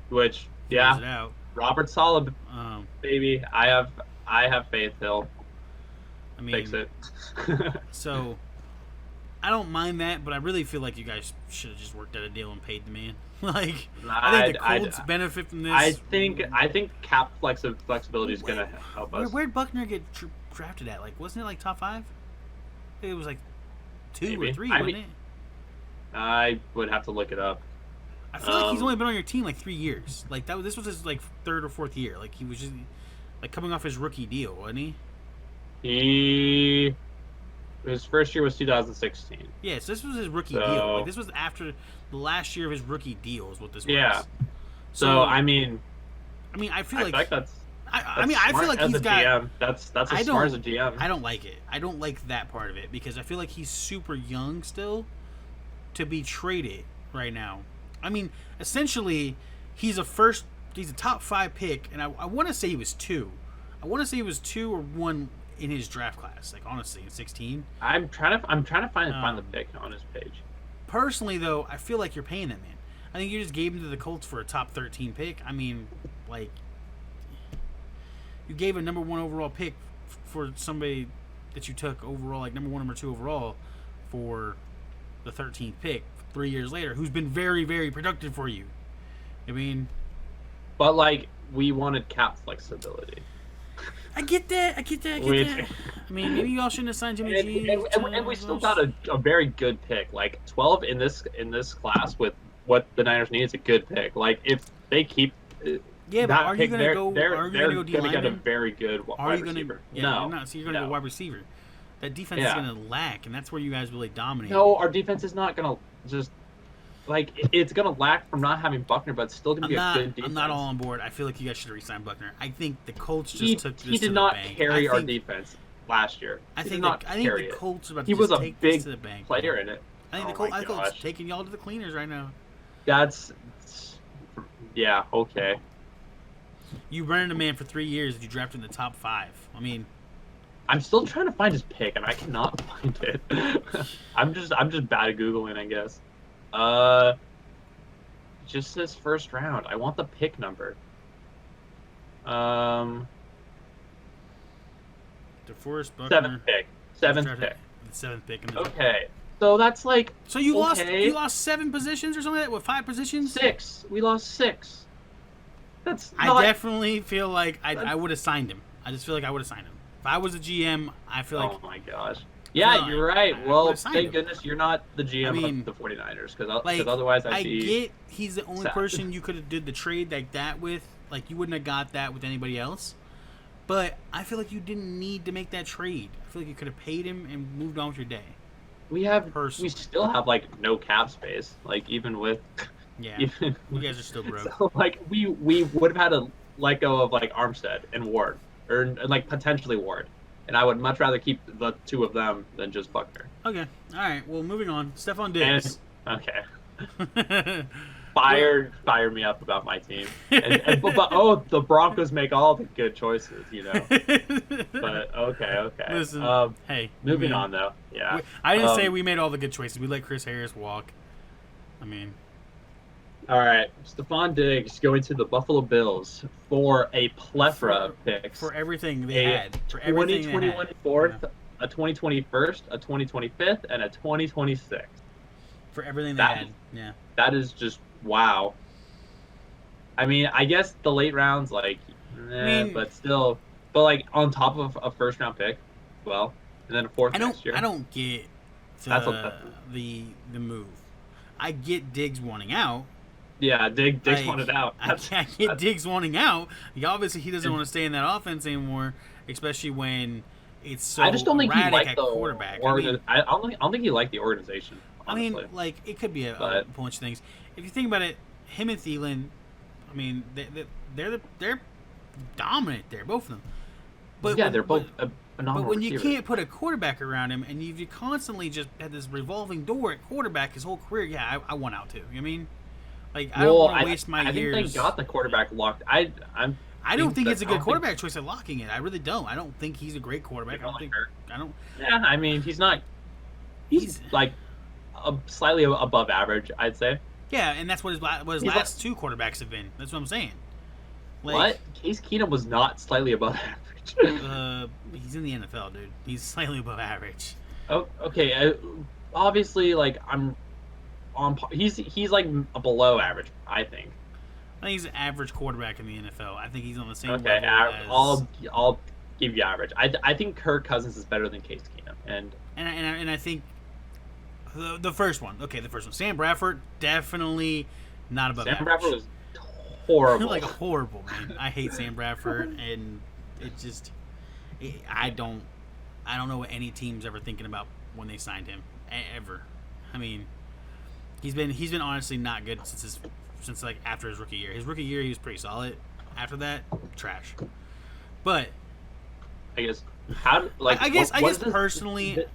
which it out. Robert Saleh, baby, I have faith he'll fix it. So I don't mind that, but I really feel like you guys should have just worked out a deal and paid the man. I think the Colts benefit from this. I think cap flexibility is gonna help us. Where'd Buckner get drafted at? Like, wasn't it like top 5? It was like 2 or 3, wasn't it? I would have to look it up. I feel like he's only been on your team like 3 years. Like this was his like 3rd or 4th year. Like he was just like coming off his rookie deal, wasn't he? His first year was 2016. Yeah, so this was his rookie deal. Like this was after the last year of his rookie deal is what this was. Yeah. So I mean, I feel like that's. I feel like he's got. GM. That's as smart as a GM. I don't like it. I don't like that part of it, because I feel like he's super young still to be traded right now. I mean, essentially, he's a top 5 pick, and I want to say he was 2. I want to say he was 2 or 1 in his draft class. Like, honestly, in 16. I'm trying to find the pick on his page. Personally, though, I feel like you're paying that man. I think you just gave him to the Colts for a top 13 pick. I mean, like, you gave a number 1 overall pick for somebody that you took overall, like number 1, number 2 overall, for the 13th pick 3 years later, who's been very, very productive for you. I mean, but like, we wanted cap flexibility. I get that. I mean, maybe y'all shouldn't have signed Jimmy G. And we still got a very good pick. Like 12 in this class with what the Niners need is a good pick. Like if they keep. Yeah, but are you going to go? They're going to get a very good wide receiver. Yeah, no, not. So you're going to go wide receiver. That defense is going to lack, and that's where you guys really dominate. No, our defense is not going to just. Like, it's going to lack from not having Buckner, but it's still going to be a good defense. I'm not all on board. I feel like you guys should have re-signed Buckner. I think the Colts just took this to the bank. He did not carry our defense last year. I think the Colts are about to take this to the bank. He was a big player in it. I think the Colts taking y'all to the cleaners right now. Yeah, okay. You rented a man for 3 years and you drafted in the top 5. I mean, I'm still trying to find his pick, and I cannot find it. I'm just bad at Googling, I guess. Just says first round. I want the pick number. DeForest Buckner. 7th pick. The 7th pick. Okay. So that's like. So you lost 7 positions or something like that? What, 5 positions? 6. We lost 6. I definitely feel like I would have signed him. I just feel like I would have signed him. If I was a GM, I feel like. Oh my gosh. Yeah, you're right. Well, thank goodness you're not the GM of the 49ers, because otherwise I get he's the only person you could have did the trade like that with. Like, you wouldn't have got that with anybody else. But I feel like you didn't need to make that trade. I feel like you could have paid him and moved on with your day. We still have like no cap space. Like, even with you guys are still broke. So, like, we would have had to let go of like Armstead and Ward, or like potentially Ward. And I would much rather keep the 2 of them than just Buckner. Okay. All right. Well, moving on. Stephon Diggs. Okay. Fire me up about my team. But the Broncos make all the good choices, you know. But okay. Listen, hey. Moving on, though. Yeah. I didn't say we made all the good choices. We let Chris Harris walk. I mean. All right, Stephon Diggs going to the Buffalo Bills for a plethora of picks. For everything they had. For everything 2021 fourth, a 2021st, a 2025th, and a 2026. For everything they had, yeah. That is just wow. I mean, I guess the late rounds, like, but still. But, like, on top of a first-round pick, well, and then a 4th next year. I don't get the move. I get Diggs wanting out. Yeah, Diggs wanted out. I get Diggs wanting out. Obviously, he doesn't want to stay in that offense anymore, especially when it's so. I just don't think he liked the quarterback. I don't think he liked the organization. Honestly. I mean, like, it could be a bunch of things. If you think about it, him and Thielen, I mean, they're dominant there, both of them. But yeah, they're both phenomenal. But when receivers. you can't put a quarterback around him, and you constantly just had this revolving door at quarterback his whole career, yeah, I want out too. You know what I mean? Like, I don't want to waste my years. I think they got the quarterback locked. I don't think it's a good quarterback choice at locking it. I really don't. I don't think he's a great quarterback. I don't. Yeah, I mean, he's not. He's like slightly above average, I'd say. Yeah, and that's what his last two quarterbacks have been. That's what I'm saying. Like, what? Case Keenum was not slightly above average. He's in the NFL, dude. He's slightly above average. Oh, okay. Obviously, like I'm on. He's like a below average, I think. I think he's an average quarterback in the NFL. I think he's on the same okay, level as... I'll give you average. I think Kirk Cousins is better than Case Keenum, and I think the first one. Okay, the first one. Sam Bradford definitely not above average. Sam Bradford was horrible. Like horrible, man. I hate Sam Bradford, and I don't know what any team's ever thinking about when they signed him ever. I mean, he's been honestly not good since like after his rookie year. His rookie year he was pretty solid. After that, trash. But I guess I guess personally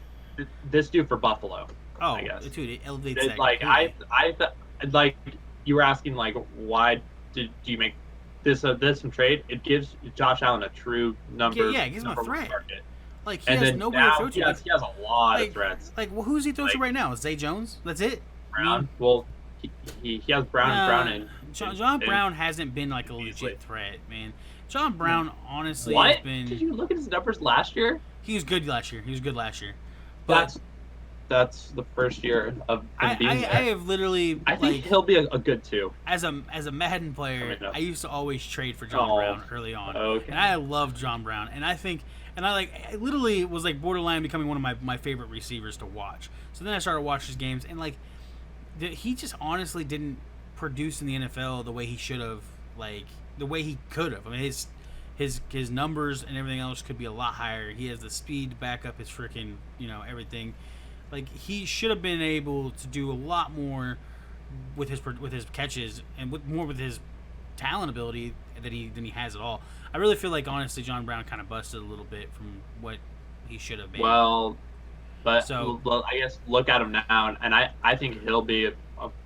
this do for Buffalo. Oh, I guess. Dude, it elevates that. Like I like you were asking like why do you make this some trade? It gives Josh Allen a true number. Yeah, it gives him a threat. Target. Like he has nobody to throw to. He has a lot of threats. Like well, who's he throwing to right now? Zay Jones. That's it. Brown. Well, he has Brown and John Brown hasn't been like a legit threat, man. John Brown honestly has been. Did you look at his numbers last year? He was good last year. But that's the first year of him being there. I have literally. I think he'll be a good two. As a Madden player, I used to always trade for John Brown early on, okay. And I loved John Brown, and I literally was like borderline becoming one of my favorite receivers to watch. So then I started watching his games, and like he just honestly didn't produce in the NFL the way he should have, like the way he could have. I mean his numbers and everything else could be a lot higher. He has the speed to back up his freaking everything. Like he should have been able to do a lot more with his catches and with his talent ability than he has at all. I really feel like honestly John Brown kind of busted a little bit from what he should have been. Well, but I guess look at him now, and I think he'll be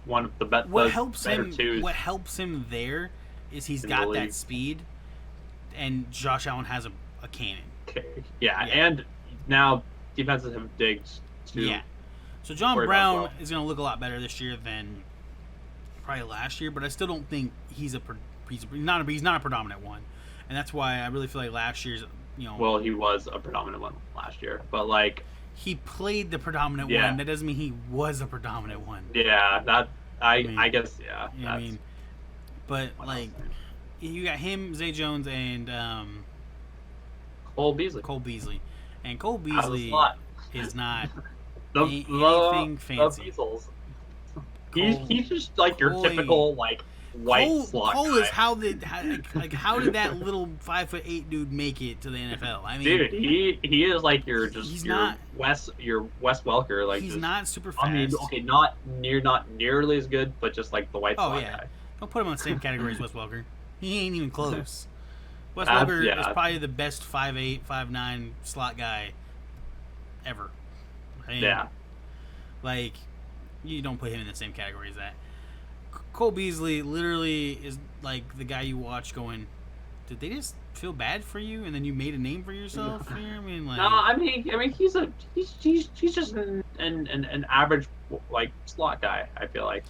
one of the better twos. What helps him there is he's got that speed, and Josh Allen has a cannon. Yeah, and now defenses have digs. Yeah. So John Brown is going to look a lot better this year than probably last year, but I still don't think he's not a predominant one, and that's why I really feel like last year's Well, he was a predominant one last year, but like he played the predominant one. That doesn't mean he was a predominant one. Yeah, that I guess yeah. You know what I mean, but like you got him, Zay Jones, and Cole Beasley, and Cole Beasley is not. Anything fancy. He's just like your typical like white slot Cole guy. Is how did that little 5'8" dude make it to the NFL? I mean, dude, he is like your Wes Welker. Like he's not super fast. I mean, okay, not nearly as good, but just like the white slot guy. Don't put him on the same category as Wes Welker. He ain't even close. Wes Welker is probably the best 5'8", 5'9" slot guy ever. Like, you don't put him in the same category as that. Cole Beasley literally is like the guy you watch going, did they just feel bad for you and then you made a name for yourself here? I mean, like, no, I mean he's just an average like slot guy. I feel like.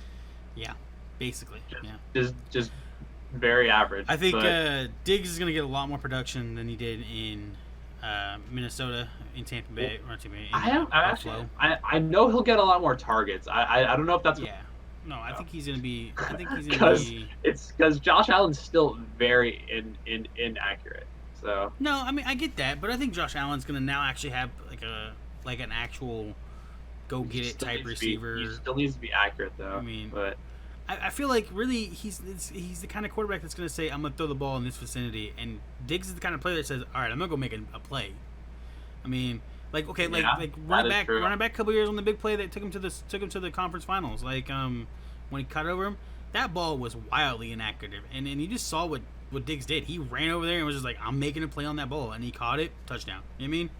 Yeah, basically. Just very average. I think Diggs is gonna get a lot more production than he did in Minnesota, in Tampa Bay, or Buffalo. I know he'll get a lot more targets. I don't know if that's. Yeah. No, I think he's gonna be. It's because Josh Allen's still very inaccurate. So. No, I mean I get that, but I think Josh Allen's gonna now actually have like an actual go get it type receiver. He still needs to be accurate though. I mean, but. I feel like really he's the kind of quarterback that's going to say I'm going to throw the ball in this vicinity, and Diggs is the kind of player that says, all right, I'm going to go make a play. I mean, like okay, like running back a couple years on the big play that took him to the conference finals, like when he cut over him, that ball was wildly inaccurate, and you just saw what Diggs did. He ran over there and was just like, I'm making a play on that ball, and he caught it, touchdown. You know what I mean?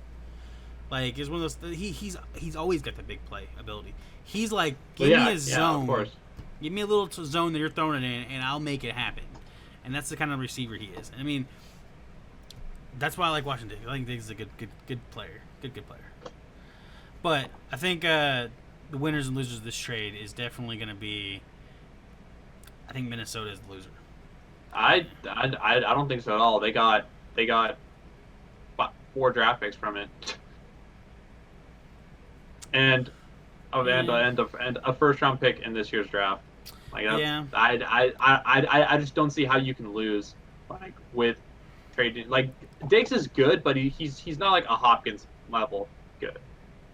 Like, it's one of those. He's always got the big play ability. He's like, give me a zone, of course. Give me a little zone that you're throwing it in, and I'll make it happen. And that's the kind of receiver he is. I mean, that's why I like watching Diggs. I think Diggs is a good player, good player. But I think the winners and losers of this trade is definitely going to be. I think Minnesota is the loser. I don't think so at all. They got 4 draft picks from it, and a first round pick in this year's draft. Like I just don't see how you can lose like with trading. Like Diggs is good, but he's not like a Hopkins level good.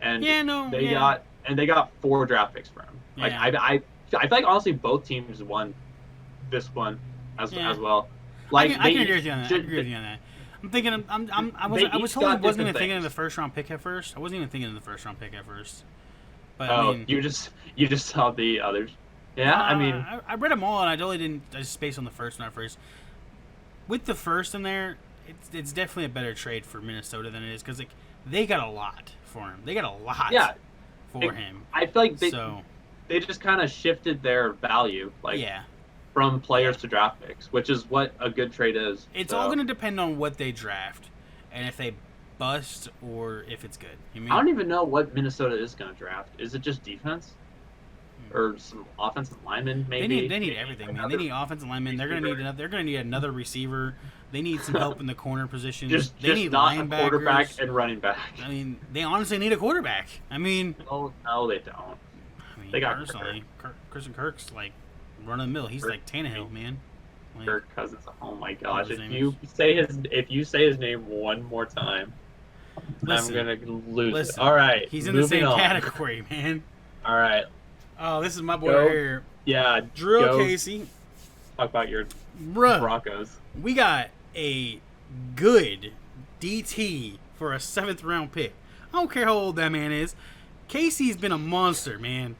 And they got 4 draft picks for him. Like I feel like honestly both teams won this one as well. Like I can agree with you on that. I'm thinking I wasn't even thinking of the first round pick at first. I wasn't even thinking of the first round pick at first. But I mean, you just saw the others. Yeah, I mean, I read them all, and I totally didn't. I just spaced on the first one at first. With the first in there, it's definitely a better trade for Minnesota than it is because like they got a lot for him. They got a lot for him. I feel like they just kind of shifted their value, from players to draft picks, which is what a good trade is. It's all going to depend on what they draft and if they bust or if it's good. You mean? I don't even know what Minnesota is going to draft. Is it just defense? Or some offensive linemen, maybe. They need everything, man. They need offensive linemen. They're gonna need another receiver. They need some help in the corner position. They need not linebackers. A quarterback and running back. I mean, they honestly need a quarterback. I mean, no, they don't. I mean, they got personally, Christian Kirk's like run of the mill. He's like Tannehill, man. Like, Kirk Cousins. Oh my gosh! If you say his name one more time, I'm gonna lose it. All right, he's in the same category, man. All right. Oh, this is my boy right here. Yeah, Drew Casey. Talk about your Broncos. We got a good DT for a 7th round pick. I don't care how old that man is. Casey's been a monster, man.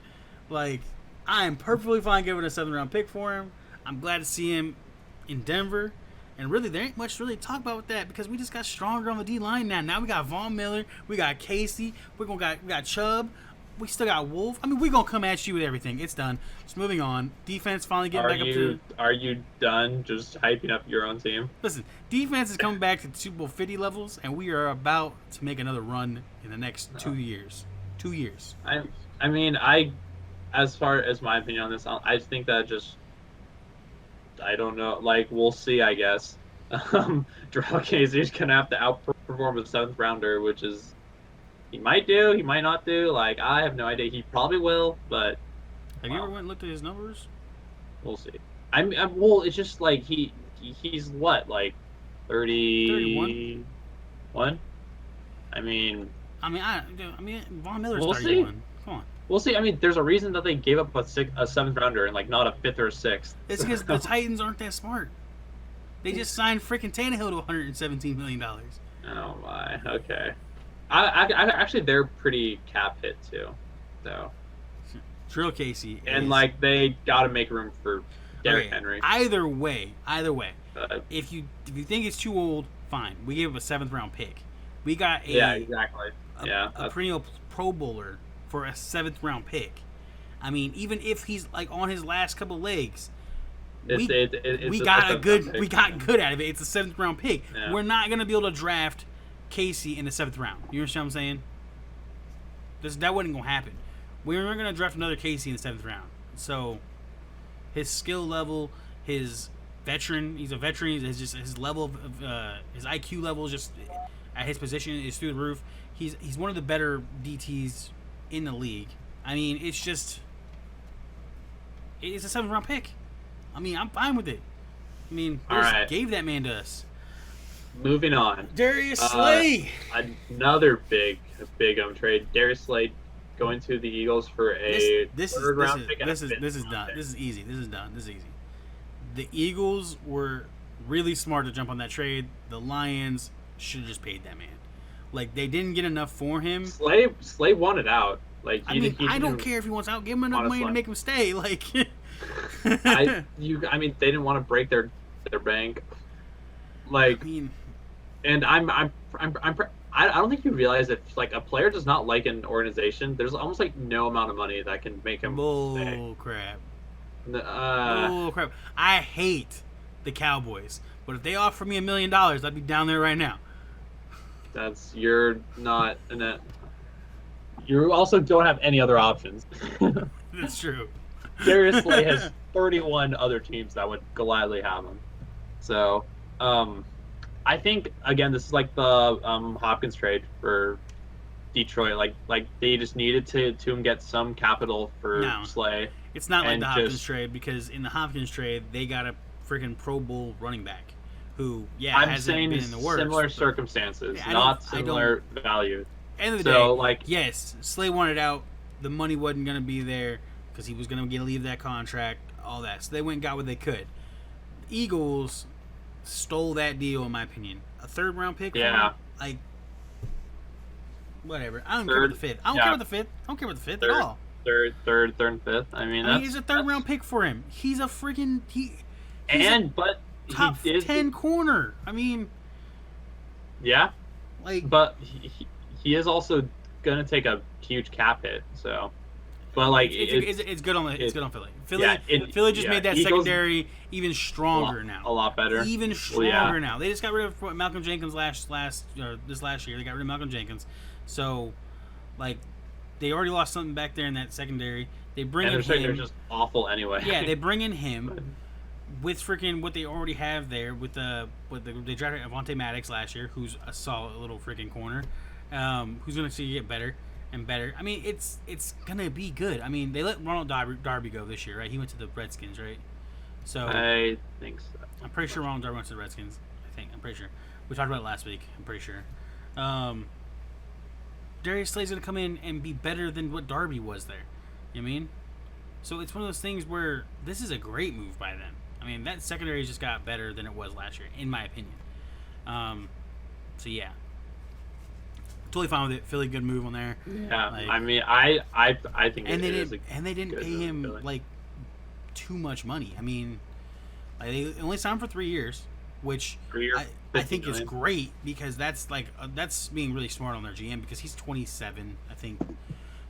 Like, I am perfectly fine giving a 7th round pick for him. I'm glad to see him in Denver. And really, there ain't much to really talk about with that because we just got stronger on the D line now. Now we got Von Miller, we got Casey, we got Chubb. We still got Wolf. I mean, we're going to come at you with everything. It's done. Just moving on. Defense finally getting back up to... Are you done just hyping up your own team? Listen, defense is coming back to Super Bowl 50 levels, and we are about to make another run in the next 2 years. 2 years. I mean, as far as my opinion on this, I think that just... I don't know. Like, we'll see, I guess. Drew Casey's going to have to outperform a 7th rounder, which is... He might do, he might not do. Like, I have no idea. He probably will, but... Have you ever went and looked at his numbers? We'll see. Well, it's just like he's what, like 31? I mean, Von Miller's 31. See. Come on. We'll see. I mean, there's a reason that they gave up a 7th rounder and like not a 5th or a 6th. It's because the Titans aren't that smart. They just signed freaking Tannehill to $117 million. Oh my. Okay. I actually they're pretty cap hit too, so. Drew Casey. And like they got to make room for Derrick Henry. Either way. If you think it's too old, fine. We gave him a 7th round pick. We got a perennial Pro Bowler for a 7th round pick. I mean, even if he's like on his last couple legs, we got good out of it. It's a 7th round pick. Yeah. We're not gonna be able to draft Casey in the 7th round. You understand what I'm saying? That wasn't going to happen. We weren't going to draft another Casey in the 7th round. So, his skill level, he's a veteran, his level of his IQ level is just at his position is through the roof. He's one of the better DTs in the league. I mean, it's a 7th round pick. I mean, I'm fine with it. I mean, gave that man to us. Moving on. Darius Slay. Another big trade. Darius Slay going to the Eagles for a third round pick. This is done. This is easy. The Eagles were really smart to jump on that trade. The Lions should have just paid that man. Like, they didn't get enough for him. Slay wanted out. Like, I don't care if he wants out. Give him enough money to make him stay. Like, I mean, they didn't want to break their bank. Like, I mean, and I don't think you realize that like a player does not like an organization. There's almost like no amount of money that can make him stay. bull crap. Uh, Bull crap. I hate the Cowboys, but if they offer me $1 million, I'd be down there right now. you're not in it. You also don't have any other options. That's true. Darius Slay has 31 other teams that would gladly have him. So, I think again, this is like the Hopkins trade for Detroit. Like they just needed to get some capital for No. Slay. It's not like And the Hopkins just- trade, because in the Hopkins trade, they got a freaking Pro Bowl running back who, I'm hasn't saying been in the works. similar but circumstances, Yeah, I not don't- I similar value. End of the So day, like, yes, Slay wanted out. The money wasn't going to be there because he was going to leave that contract, all that. So they went and got what they could. The Eagles stole that deal, in my opinion. A 3rd round pick? Yeah. For him? Like, whatever. I don't care about the 5th. I don't care about the 5th. I don't care about the 5th at all. third, and fifth. I mean, It's a 3rd round pick for him. He's a freaking but top he did, 10 corner. I mean, yeah, like, but he is also gonna take a huge cap hit. So, but like it's good on it's good on Philly. Philly just made that Eagles, secondary even stronger now. a lot better. Even stronger yeah. now. They just got rid of Malcolm Jenkins this last year. They got rid of Malcolm Jenkins, so like they already lost something back there in that secondary. They bring in him. They're just awful anyway. Yeah, they bring in him with freaking what they already have there with they drafted Avonte Maddox last year, who's a solid little freaking corner, who's gonna see get better and better. I mean, it's gonna be good. I mean, they let Ronald Darby go this year, right? He went to the Redskins, right? So I think so. I'm pretty sure Ronald Darby went to the Redskins. I'm pretty sure. We talked about it last week. I'm pretty sure. Darius Slay's gonna come in and be better than what Darby was there. You know what I mean? So it's one of those things where this is a great move by them. I mean, that secondary just got better than it was last year, in my opinion. So yeah, totally fine with it. Philly, good move on there. Yeah, Like- I mean, I think And it they is didn't good pay move, him Philly. like too much money. I mean, like, they only signed him for 3 years, which 3 years, I 50 think is million. great, because that's like that's being really smart on their GM, because he's 27, I think.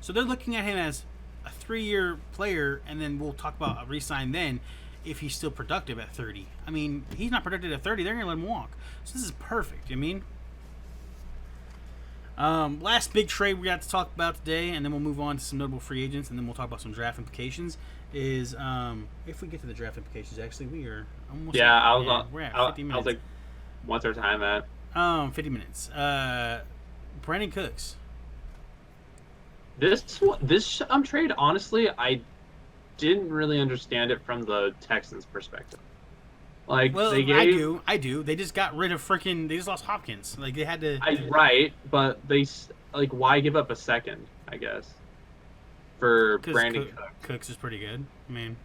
So they're looking at him as a 3-year player, and then we'll talk about a re-sign then if he's still productive at 30. I mean, he's not productive at 30. They're gonna let him walk. So this is perfect. You know what I mean? Last big trade we got to talk about today, and then we'll move on to some notable free agents, and then we'll talk about some draft implications. Is if we get to the draft implications, actually, we are almost. Yeah, we're at 50 I was minutes. like, what's our time at? 50 minutes. Brandon Cooks. This trade, honestly, I didn't really understand it from the Texans' perspective. Like, Well, they gave, I do. They just got rid of freaking. They just lost Hopkins. Like, they had to. right, but like, why give up a second? I guess for 'cause Brandon Cooks. Cooks is pretty good. I mean,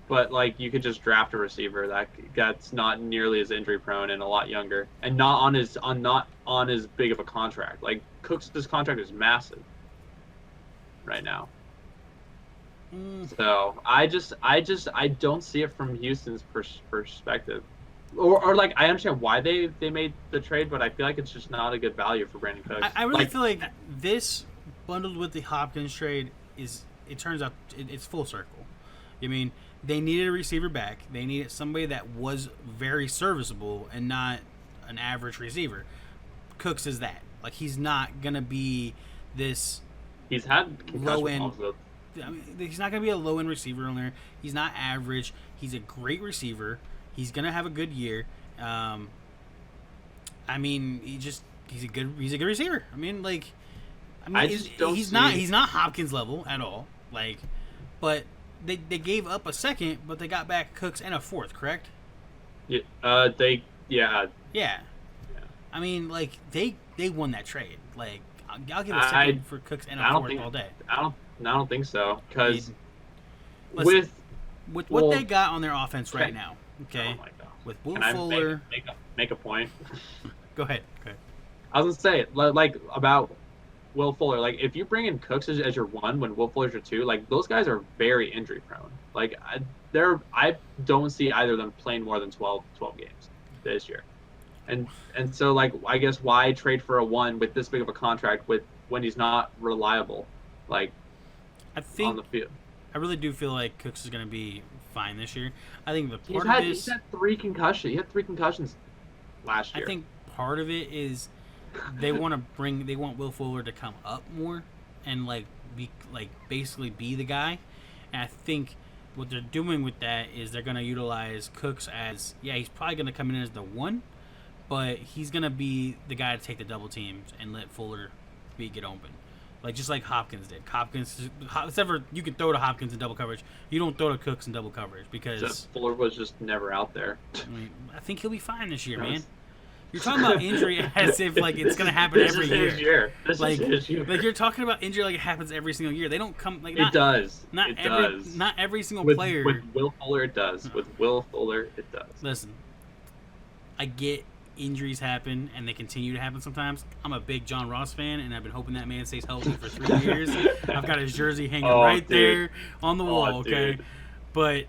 But like, you could just draft a receiver that's not nearly as injury prone and a lot younger, and not on as big of a contract. Like, Cooks' contract is massive right now. So I don't see it from Houston's perspective, or like, I understand why they made the trade, but I feel like it's just not a good value for Brandon Cooks. I really feel like this bundled with the Hopkins trade it turns out it's full circle. I mean, they needed a receiver back. They needed somebody that was very serviceable and not an average receiver. Cooks is that. Like, he's not gonna be this. He's had concussion low end. problems, though. I mean, he's not going to be a low-end receiver on there. He's not average. He's a great receiver. He's going to have a good year. I mean, he's a good receiver. I mean, I just don't he's see- not Hopkins level at all. Like, but they gave up a second, but they got back Cooks and a fourth, correct? Yeah, Yeah. Yeah. I mean, like, they won that trade. Like, I'll give a I- second for Cooks and I a don't fourth think- all day. I don't think so, because Listen, with what well, they got on their offense right okay. now, okay? Oh my God. With Will Can I Fuller. make a point? Go ahead. I was gonna say, like, about Will Fuller. Like, if you bring in Cooks as your one when Will Fuller's your two, like, those guys are very injury prone. Like, I don't see either of them playing more than 12 games this year. And so, like, I guess why trade for a one with this big of a contract when he's not reliable, like, I think on the field? I really do feel like Cooks is going to be fine this year. I think the He's part of had this, 3 concussions. He had 3 concussions last year. I think part of it is they want Will Fuller to come up more and basically be the guy. And I think what they're doing with that is they're going to utilize Cooks as, he's probably going to come in as the one, but he's going to be the guy to take the double teams and let Fuller get open. Like, just like Hopkins did. Except for you can throw to Hopkins in double coverage. You don't throw to Cooks in double coverage because Fuller was just never out there. I think he'll be fine this year, man. You're talking about injury as if like it's gonna happen every year. This is his year. Like you're talking about injury like it happens every single year. They don't come like it does. Not it every does. not every single player. With Will Fuller, it does. With Will Fuller, it does. Listen, I get injuries happen and they continue to happen sometimes. I'm a big John Ross fan and I've been hoping that man stays healthy for 3 years. I've got his jersey hanging there on the wall, okay? Dude. But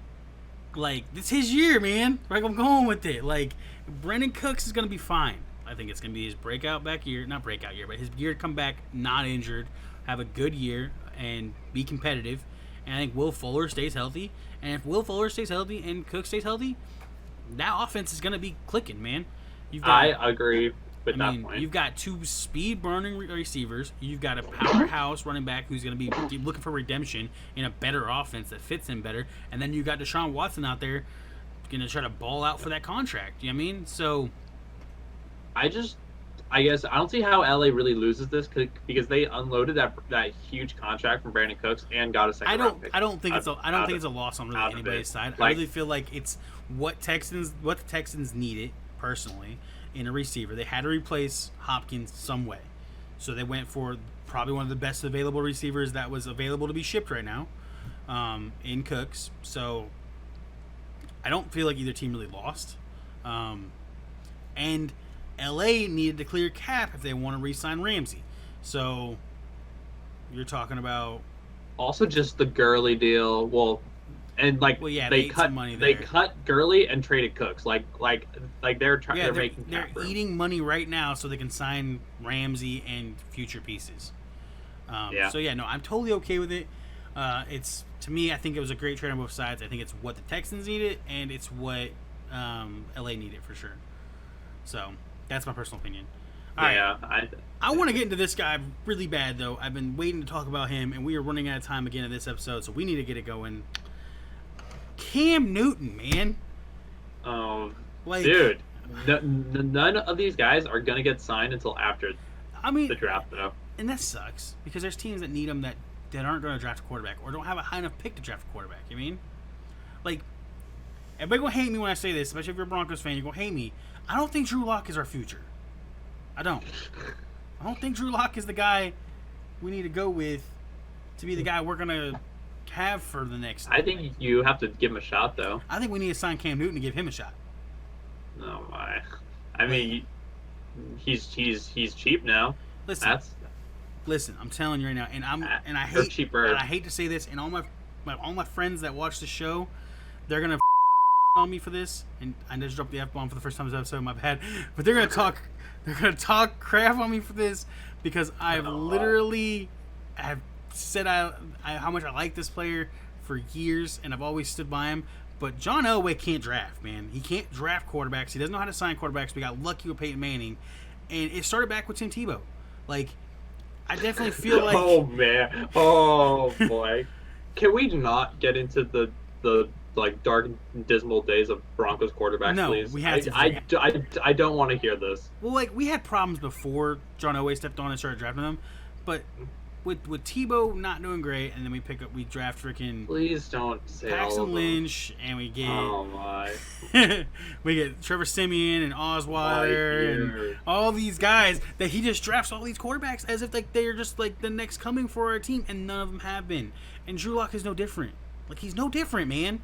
like it's his year, man. Like I'm going with it. Like Brandon Cooks is gonna be fine. I think it's gonna be his not breakout year, but his year to come back not injured, have a good year and be competitive. And I think Will Fuller stays healthy. And if Will Fuller stays healthy and Cooks stays healthy, that offense is gonna be clicking, man. I agree with that point. You've got 2 speed-burning receivers. You've got a powerhouse running back who's going to be looking for redemption in a better offense that fits him better. And then you've got Deshaun Watson out there going to try to ball out for that contract. You know what I mean? So I guess I don't see how LA really loses this because they unloaded that huge contract from Brandon Cooks and got a second round pick. I don't think it's a loss on really anybody's side. I really feel like it's what the Texans needed. Personally, in a receiver, they had to replace Hopkins some way, so they went for probably one of the best available receivers that was available to be shipped right now, in Cooks. So I don't feel like either team really lost, and LA needed to clear cap if they want to re-sign Ramsey. So you're talking about also just the Gurley deal. And they cut Gurley and traded Cooks. They're making they're eating money right now so they can sign Ramsey and future pieces. So I'm totally okay with it. It's to me, I think it was a great trade on both sides. I think it's what the Texans needed and it's what LA needed for sure. So that's my personal opinion. All right. I want to get into this guy really bad though. I've been waiting to talk about him, and we are running out of time again in this episode, so we need to get it going. Cam Newton, man. Dude, none of these guys are gonna get signed until after the draft, though. And that sucks because there's teams that need them that aren't going to draft a quarterback or don't have a high enough pick to draft a quarterback. You mean, like, everybody gonna hate me when I say this, especially if you're a Broncos fan. You're gonna hate me. I don't think Drew Lock is our future. I don't think Drew Lock is the guy we need to go with to be the guy we're gonna have for the next. I think you have to give him a shot, though. I think we need to sign Cam Newton to give him a shot. No, I mean, he's cheap now. Listen, I'm telling you right now, and I hate to say this, and all my friends that watch the show, they're gonna on me for this, and I just dropped the F-bomb for the first time this episode. My bad, but they're gonna talk crap on me for this because I've literally have said how much I like this player for years, and I've always stood by him. But John Elway can't draft, man. He can't draft quarterbacks. He doesn't know how to sign quarterbacks. We got lucky with Peyton Manning, and it started back with Tim Tebow. Like, I definitely feel like. Oh man! Oh boy! Can we not get into the dark and dismal days of Broncos quarterbacks, please? We have to. I don't want to hear this. Well, like, we had problems before John Elway stepped on and started drafting them, but with Tebow not doing great, and then we draft freaking. Please don't say Paxton all of them. Lynch, and we get. Oh my. We get Trevor Siemian and Osweiler and all these guys that he just drafts all these quarterbacks as if like they're just like the next coming for our team, and none of them have been. And Drew Lock is no different. Like, he's no different, man.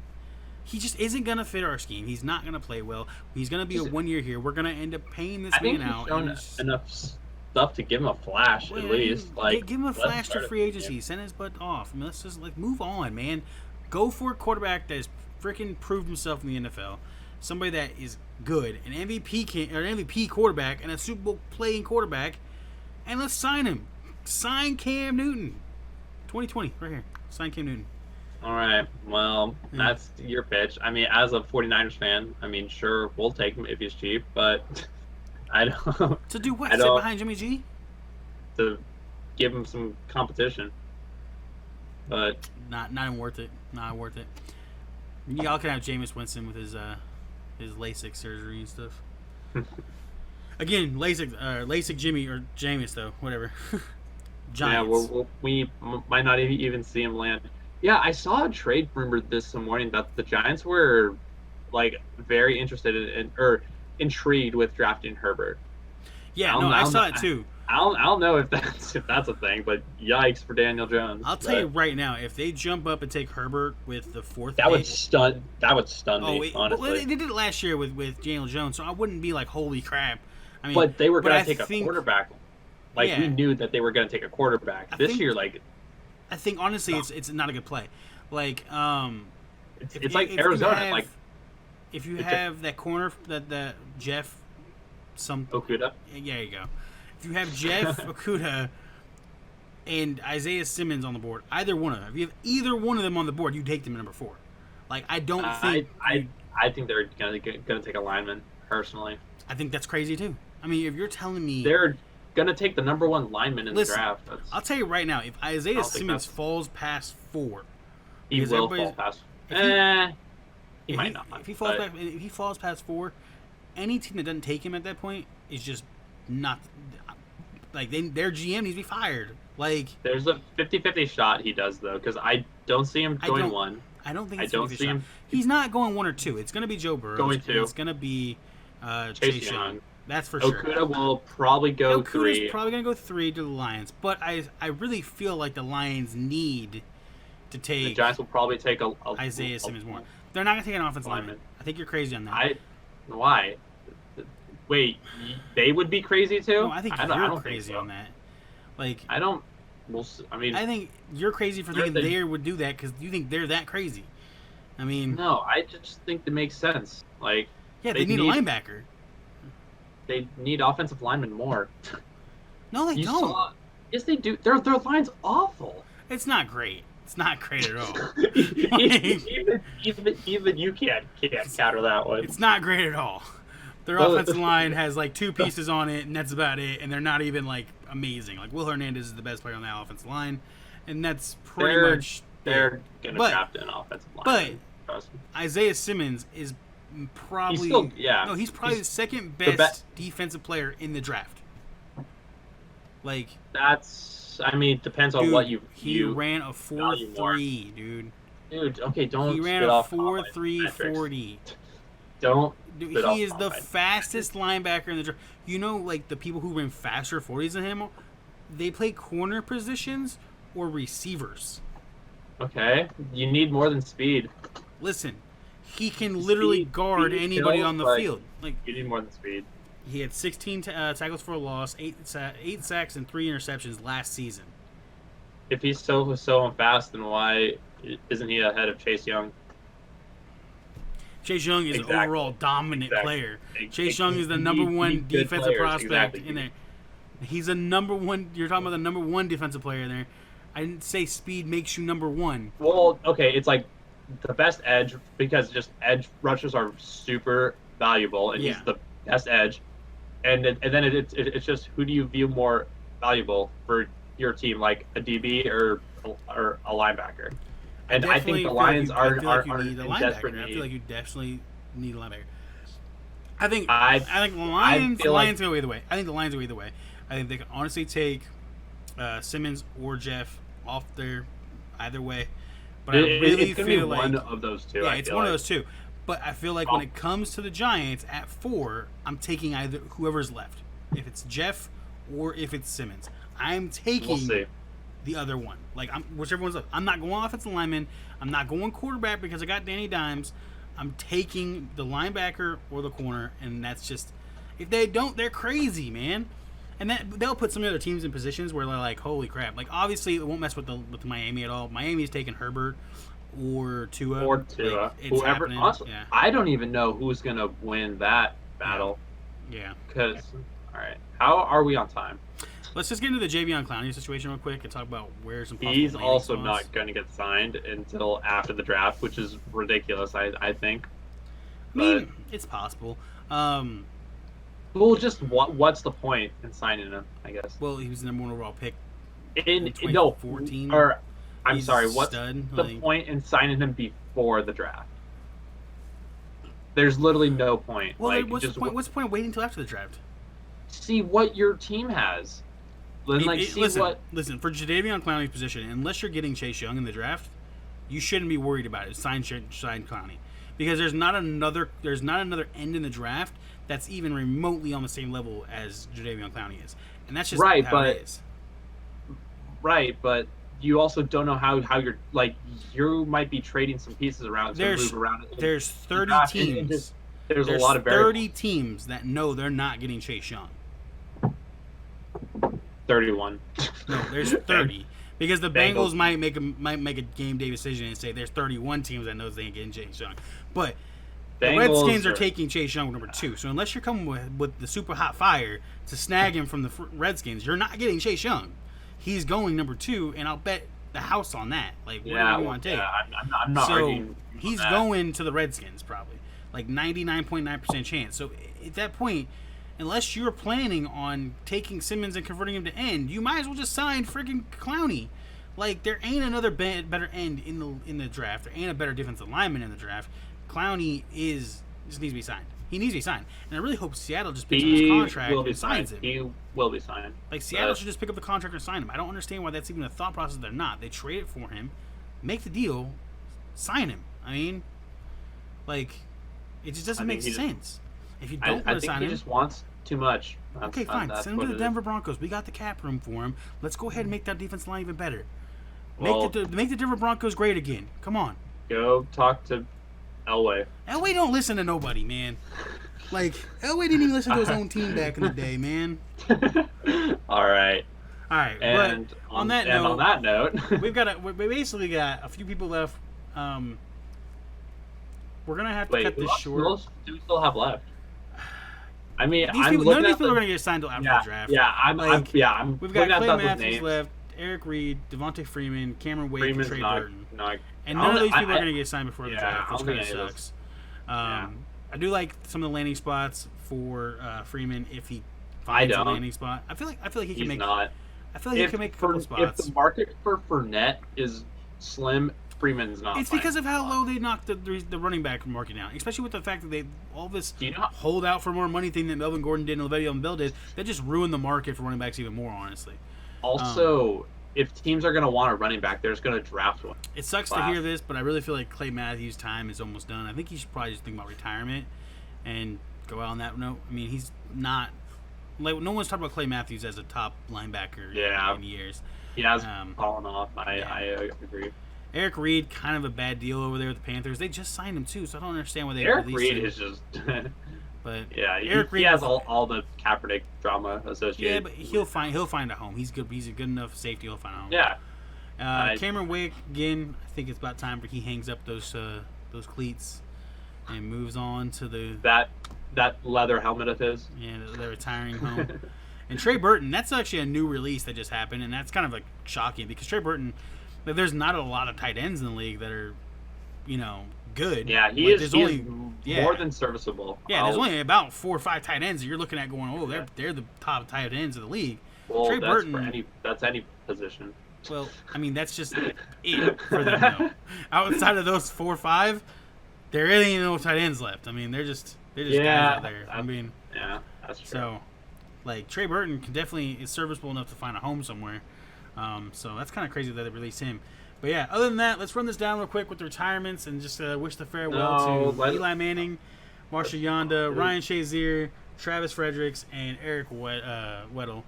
He just isn't going to fit our scheme. He's not going to play well. He's going to be a 1 year here. We're going to end up paying this man out. Enough stuff to give him a flash at least. Like, give him a let's flash to start free it. agency. Send his butt off. I mean, let's just like move on, man. Go for a quarterback that has freaking proved himself in the NFL. Somebody that is good, an MVP quarterback, and a Super Bowl playing quarterback, and let's sign him. Sign Cam Newton. 2020, right here. Sign Cam Newton. All right. Well, that's your pitch. I mean, as a 49ers fan, I mean, sure, we'll take him if he's cheap, but I don't. To do what? Sit behind Jimmy G? To give him some competition. But not even worth it. Not worth it. Y'all can have Jameis Winston with his LASIK surgery and stuff. Again, LASIK Jimmy or Jameis though, whatever. Giants. Yeah, we might not even see him land. Yeah, I saw a trade rumor this morning that the Giants were like very interested in or intrigued with drafting Herbert. Yeah, I saw it too. I don't know if that's a thing, but yikes for Daniel Jones. I'll tell you right now, if they jump up and take Herbert with the fourth, that would stun me. Honestly, well, they did it last year with Daniel Jones, so I wouldn't be like, holy crap. I mean, but they were going to take a quarterback. Like, yeah, we knew that they were going to take a quarterback this year. Like, I think honestly, it's not a good play. Like, it's like Arizona. If you have that corner that Jeff Okudah. Yeah, there you go. If you have Jeff Okudah and Isaiah Simmons on the board, either one of them. If you have either one of them on the board, you take them at number 4. Like, I don't think. I think they're going to take a lineman personally. I think that's crazy too. I mean, if you're telling me they're going to take the number 1 lineman in the draft, I'll tell you right now, if Isaiah Simmons falls past 4, he will fall past. He might not. If he falls past 4, any team that doesn't take him at that point is just not. Like, their GM needs to be fired. Like, there's a 50-50 shot he does though, because I don't see him going 1. I don't think. I don't see him. He's not going 1 or 2. It's going to be Joe Burrow. Going 2. It's going to be Chase Young. That's for sure. Okudah will probably go 3. Okudah's probably going to go 3 to the Lions, but I really feel like the Lions need to take. The Giants will probably take Isaiah Simmons more. They're not going to take an offensive lineman. I think you're crazy on that. Why? Wait, they would be crazy too? No, I think you're crazy on that. Like, I don't. Well, I mean, I think you're crazy for thinking they would do that because you think they're that crazy. I mean, no, I just think it makes sense. Like, yeah, they need a linebacker. They need offensive linemen more. No, they don't. Yes, they do. Their line's awful. It's not great. It's not great at all. even you can't counter that one. It's not great at all. Their offensive line has like 2 pieces on it, and that's about it. And they're not even like amazing. Like, Will Hernandez is the best player on that offensive line, and that's pretty much. They're gonna draft an offensive line. But Isaiah Simmons is probably he's probably the second best defensive player in the draft. Like, that's. I mean, it depends on what you. He ran a 4.3, dude. Dude, okay, don't. He ran a 4.3 40. Don't. Dude, he is the fastest linebacker in the draft. You know, like, the people who ran faster 40s than him, they play corner positions or receivers. Okay, you need more than speed. Listen, he can literally guard anybody on the field. Like, you need more than speed. He had 16 tackles for a loss, 8 sacks, and 3 interceptions last season. If he's so fast, then why isn't he ahead of Chase Young? Chase Young is an overall dominant player. Chase Young is the number 1 defensive prospect in there. He's a number 1. You're talking about the number 1 defensive player in there. I didn't say speed makes you number 1. Well, okay, it's like the best edge because just edge rushers are super valuable, and he's the best edge. And then it's just who do you view more valuable for your team, like a DB or a linebacker? And I think the Lions are in desperate need. I feel like you definitely need a linebacker. I think the Lions go either way. I think the Lions go either way. I think they can honestly take Simmons or Jeff off there either way. But I really feel like one of those two. Yeah, it's one of those two. But I feel like when it comes to the Giants at 4, I'm taking either whoever's left. If it's Jeff or if it's Simmons, I'm taking the other one. Like, whichever one's left. I'm not going offensive lineman. I'm not going quarterback because I got Danny Dimes. I'm taking the linebacker or the corner, and that's just if they don't, they're crazy, man. And then they'll put some other teams in positions where they're like, holy crap! Like obviously it won't mess with Miami at all. Miami's taking Herbert or Tua. Or Tua. Like, it's Whoever. happening. Also, Yeah. I don't even know who's gonna win that battle. Yeah. Because, all right, how are we on time? Let's just get into the Javion Clowney situation real quick and talk about where some possible He's landing also spots. not going to get signed until after the draft, which is ridiculous. I think. I mean, it's possible. Well, just what's the point in signing him? I guess. Well, he was the number 1 overall pick. In 2014. Or I'm He's sorry. a What's stud, the like- point in signing him before the draft? There's literally no point. Well, like, what's just the point? What's the point of waiting until after the draft? see what your team has. Then, see listen, what. listen, for Jadeveon Clowney's position, unless you're getting Chase Young in the draft, you shouldn't be worried about it. Sign Clowney, because there's not another end in the draft that's even remotely on the same level as Jadeveon Clowney is, and that's just Right, how it is. Right, but you also don't know how you're like. You might be trading some pieces around to move around. There's 30 draft, and teams. there's a lot of 30 teams that know they're not getting Chase Young. 31. No, there's 30 because the Bengals Bengals. might make a game day decision and say there's 31 teams that knows they ain't getting Chase Young, but the Bengals Redskins are taking Chase Young number 2. So unless you're coming with the super hot fire to snag him from the Redskins, you're not getting Chase Young. He's going number 2, and I'll bet the house on that. Like, what do you want to take? Yeah, I'm not So arguing. he's that. going to the Redskins probably, like 99.9% chance. So at that point, unless you're planning on taking Simmons and converting him to end, you might as well just sign freaking Clowney. Like, there ain't another better end in the draft. There ain't a better defensive lineman in the draft. Clowney just needs to be signed. He needs to be signed, and I really hope Seattle just picks up his contract and signs him. He will be signed. Like, Seattle should just pick up the contract and sign him. I don't understand why that's even a thought process. They're not. They trade it for him, make the deal, sign him. I mean, like, it just doesn't make sense. If you don't I want to think sign he him, just wants too much. okay, fine. That's Send him what to the it Denver is. Broncos. We got the cap room for him. Let's go ahead and make that defensive line even better. Well, Make the Denver Broncos great again. Come on. go talk to Elway. Elway don't listen to nobody, man. Like, Elway didn't even listen to his own team back in the day, man. All right. All right, And but on that note, we basically got a few people left. We're gonna have to cut this short. Who else do we still have left? I mean, None of these people are gonna get signed till after the draft. Yeah, I'm We've got looking at Clay those Matthews names. left, Eric Reed, Devontae Freeman, Cameron Wake, Freeman's and Trey not, Burton. not, And none of these people I- are going to get signed before the yeah, draft, I which don't kind of think any of sucks. Yeah. I do like some of the landing spots for Freeman if he I finds a don't. landing spot. I feel like he He's can make. not. I feel like he can make a couple If spots. the market for Fournette is slim, Freeman's not. It's fine. because of how low they knocked the running back market down, especially with the fact that they all this Do you know? hold out for more money thing that Melvin Gordon did and Le'Veon Bell did. That just ruined the market for running backs even more, honestly. Also, if teams are going to want a running back, they're just going to draft one. It sucks to Wow. hear this, but I really feel like Clay Matthews' time is almost done. I think he should probably just think about retirement and go out on that note. I mean, he's not like no one's talking about Clay Matthews as a top linebacker in years. He has Um, fallen off. I agree. Eric Reed, kind of a bad deal over there with the Panthers. They just signed him too, so I don't understand why they Eric released Reed him. is just. But Yeah, Eric he Reed has was- all the Kaepernick drama associated. yeah, but he'll find a home. He's good. He's a good enough safety. He'll find a home. Yeah, Cameron Wake again. I think it's about time for he hangs up those cleats and moves on to the that leather helmet of his. the retiring home. And Trey Burton, that's actually a new release that just happened, and that's kind of like shocking because Trey Burton, like, there's not a lot of tight ends in the league that are, good. Yeah, Like, he is. there's He only is more than serviceable. yeah, there's only about 4 or 5 tight ends that you're looking at going, oh, they're the top tight ends of the league. Well, Trey that's Burton. that's any position. Well, I mean, that's just it for them. Though. Outside of those 4 or 5, there really ain't no tight ends left. I mean, they're just guys out there. I mean, yeah, that's true. so like Trey Burton is serviceable enough to find a home somewhere. So that's kind of crazy that they released him. But yeah, other than that, let's run this down real quick with the retirements and just wish the farewell to Eli Manning, Marshall Yonda, Ryan Shazier, Travis Fredericks, and Eric Weddle.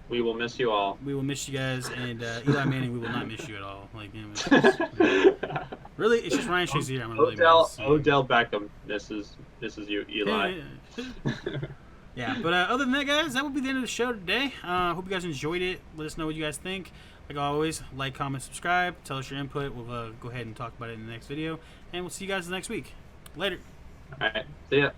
We will miss you all. We will miss you guys, and Eli Manning, we will not miss you at all. Like, really, it's just Ryan Shazier. I'm gonna really miss. Odell Beckham misses you, Eli. Yeah, but other than that, guys, that will be the end of the show today. Hope you guys enjoyed it. Let us know what you guys think. Like always, like, comment, subscribe. Tell us your input. We'll go ahead and talk about it in the next video. And we'll see you guys next week. Later. All right. See ya.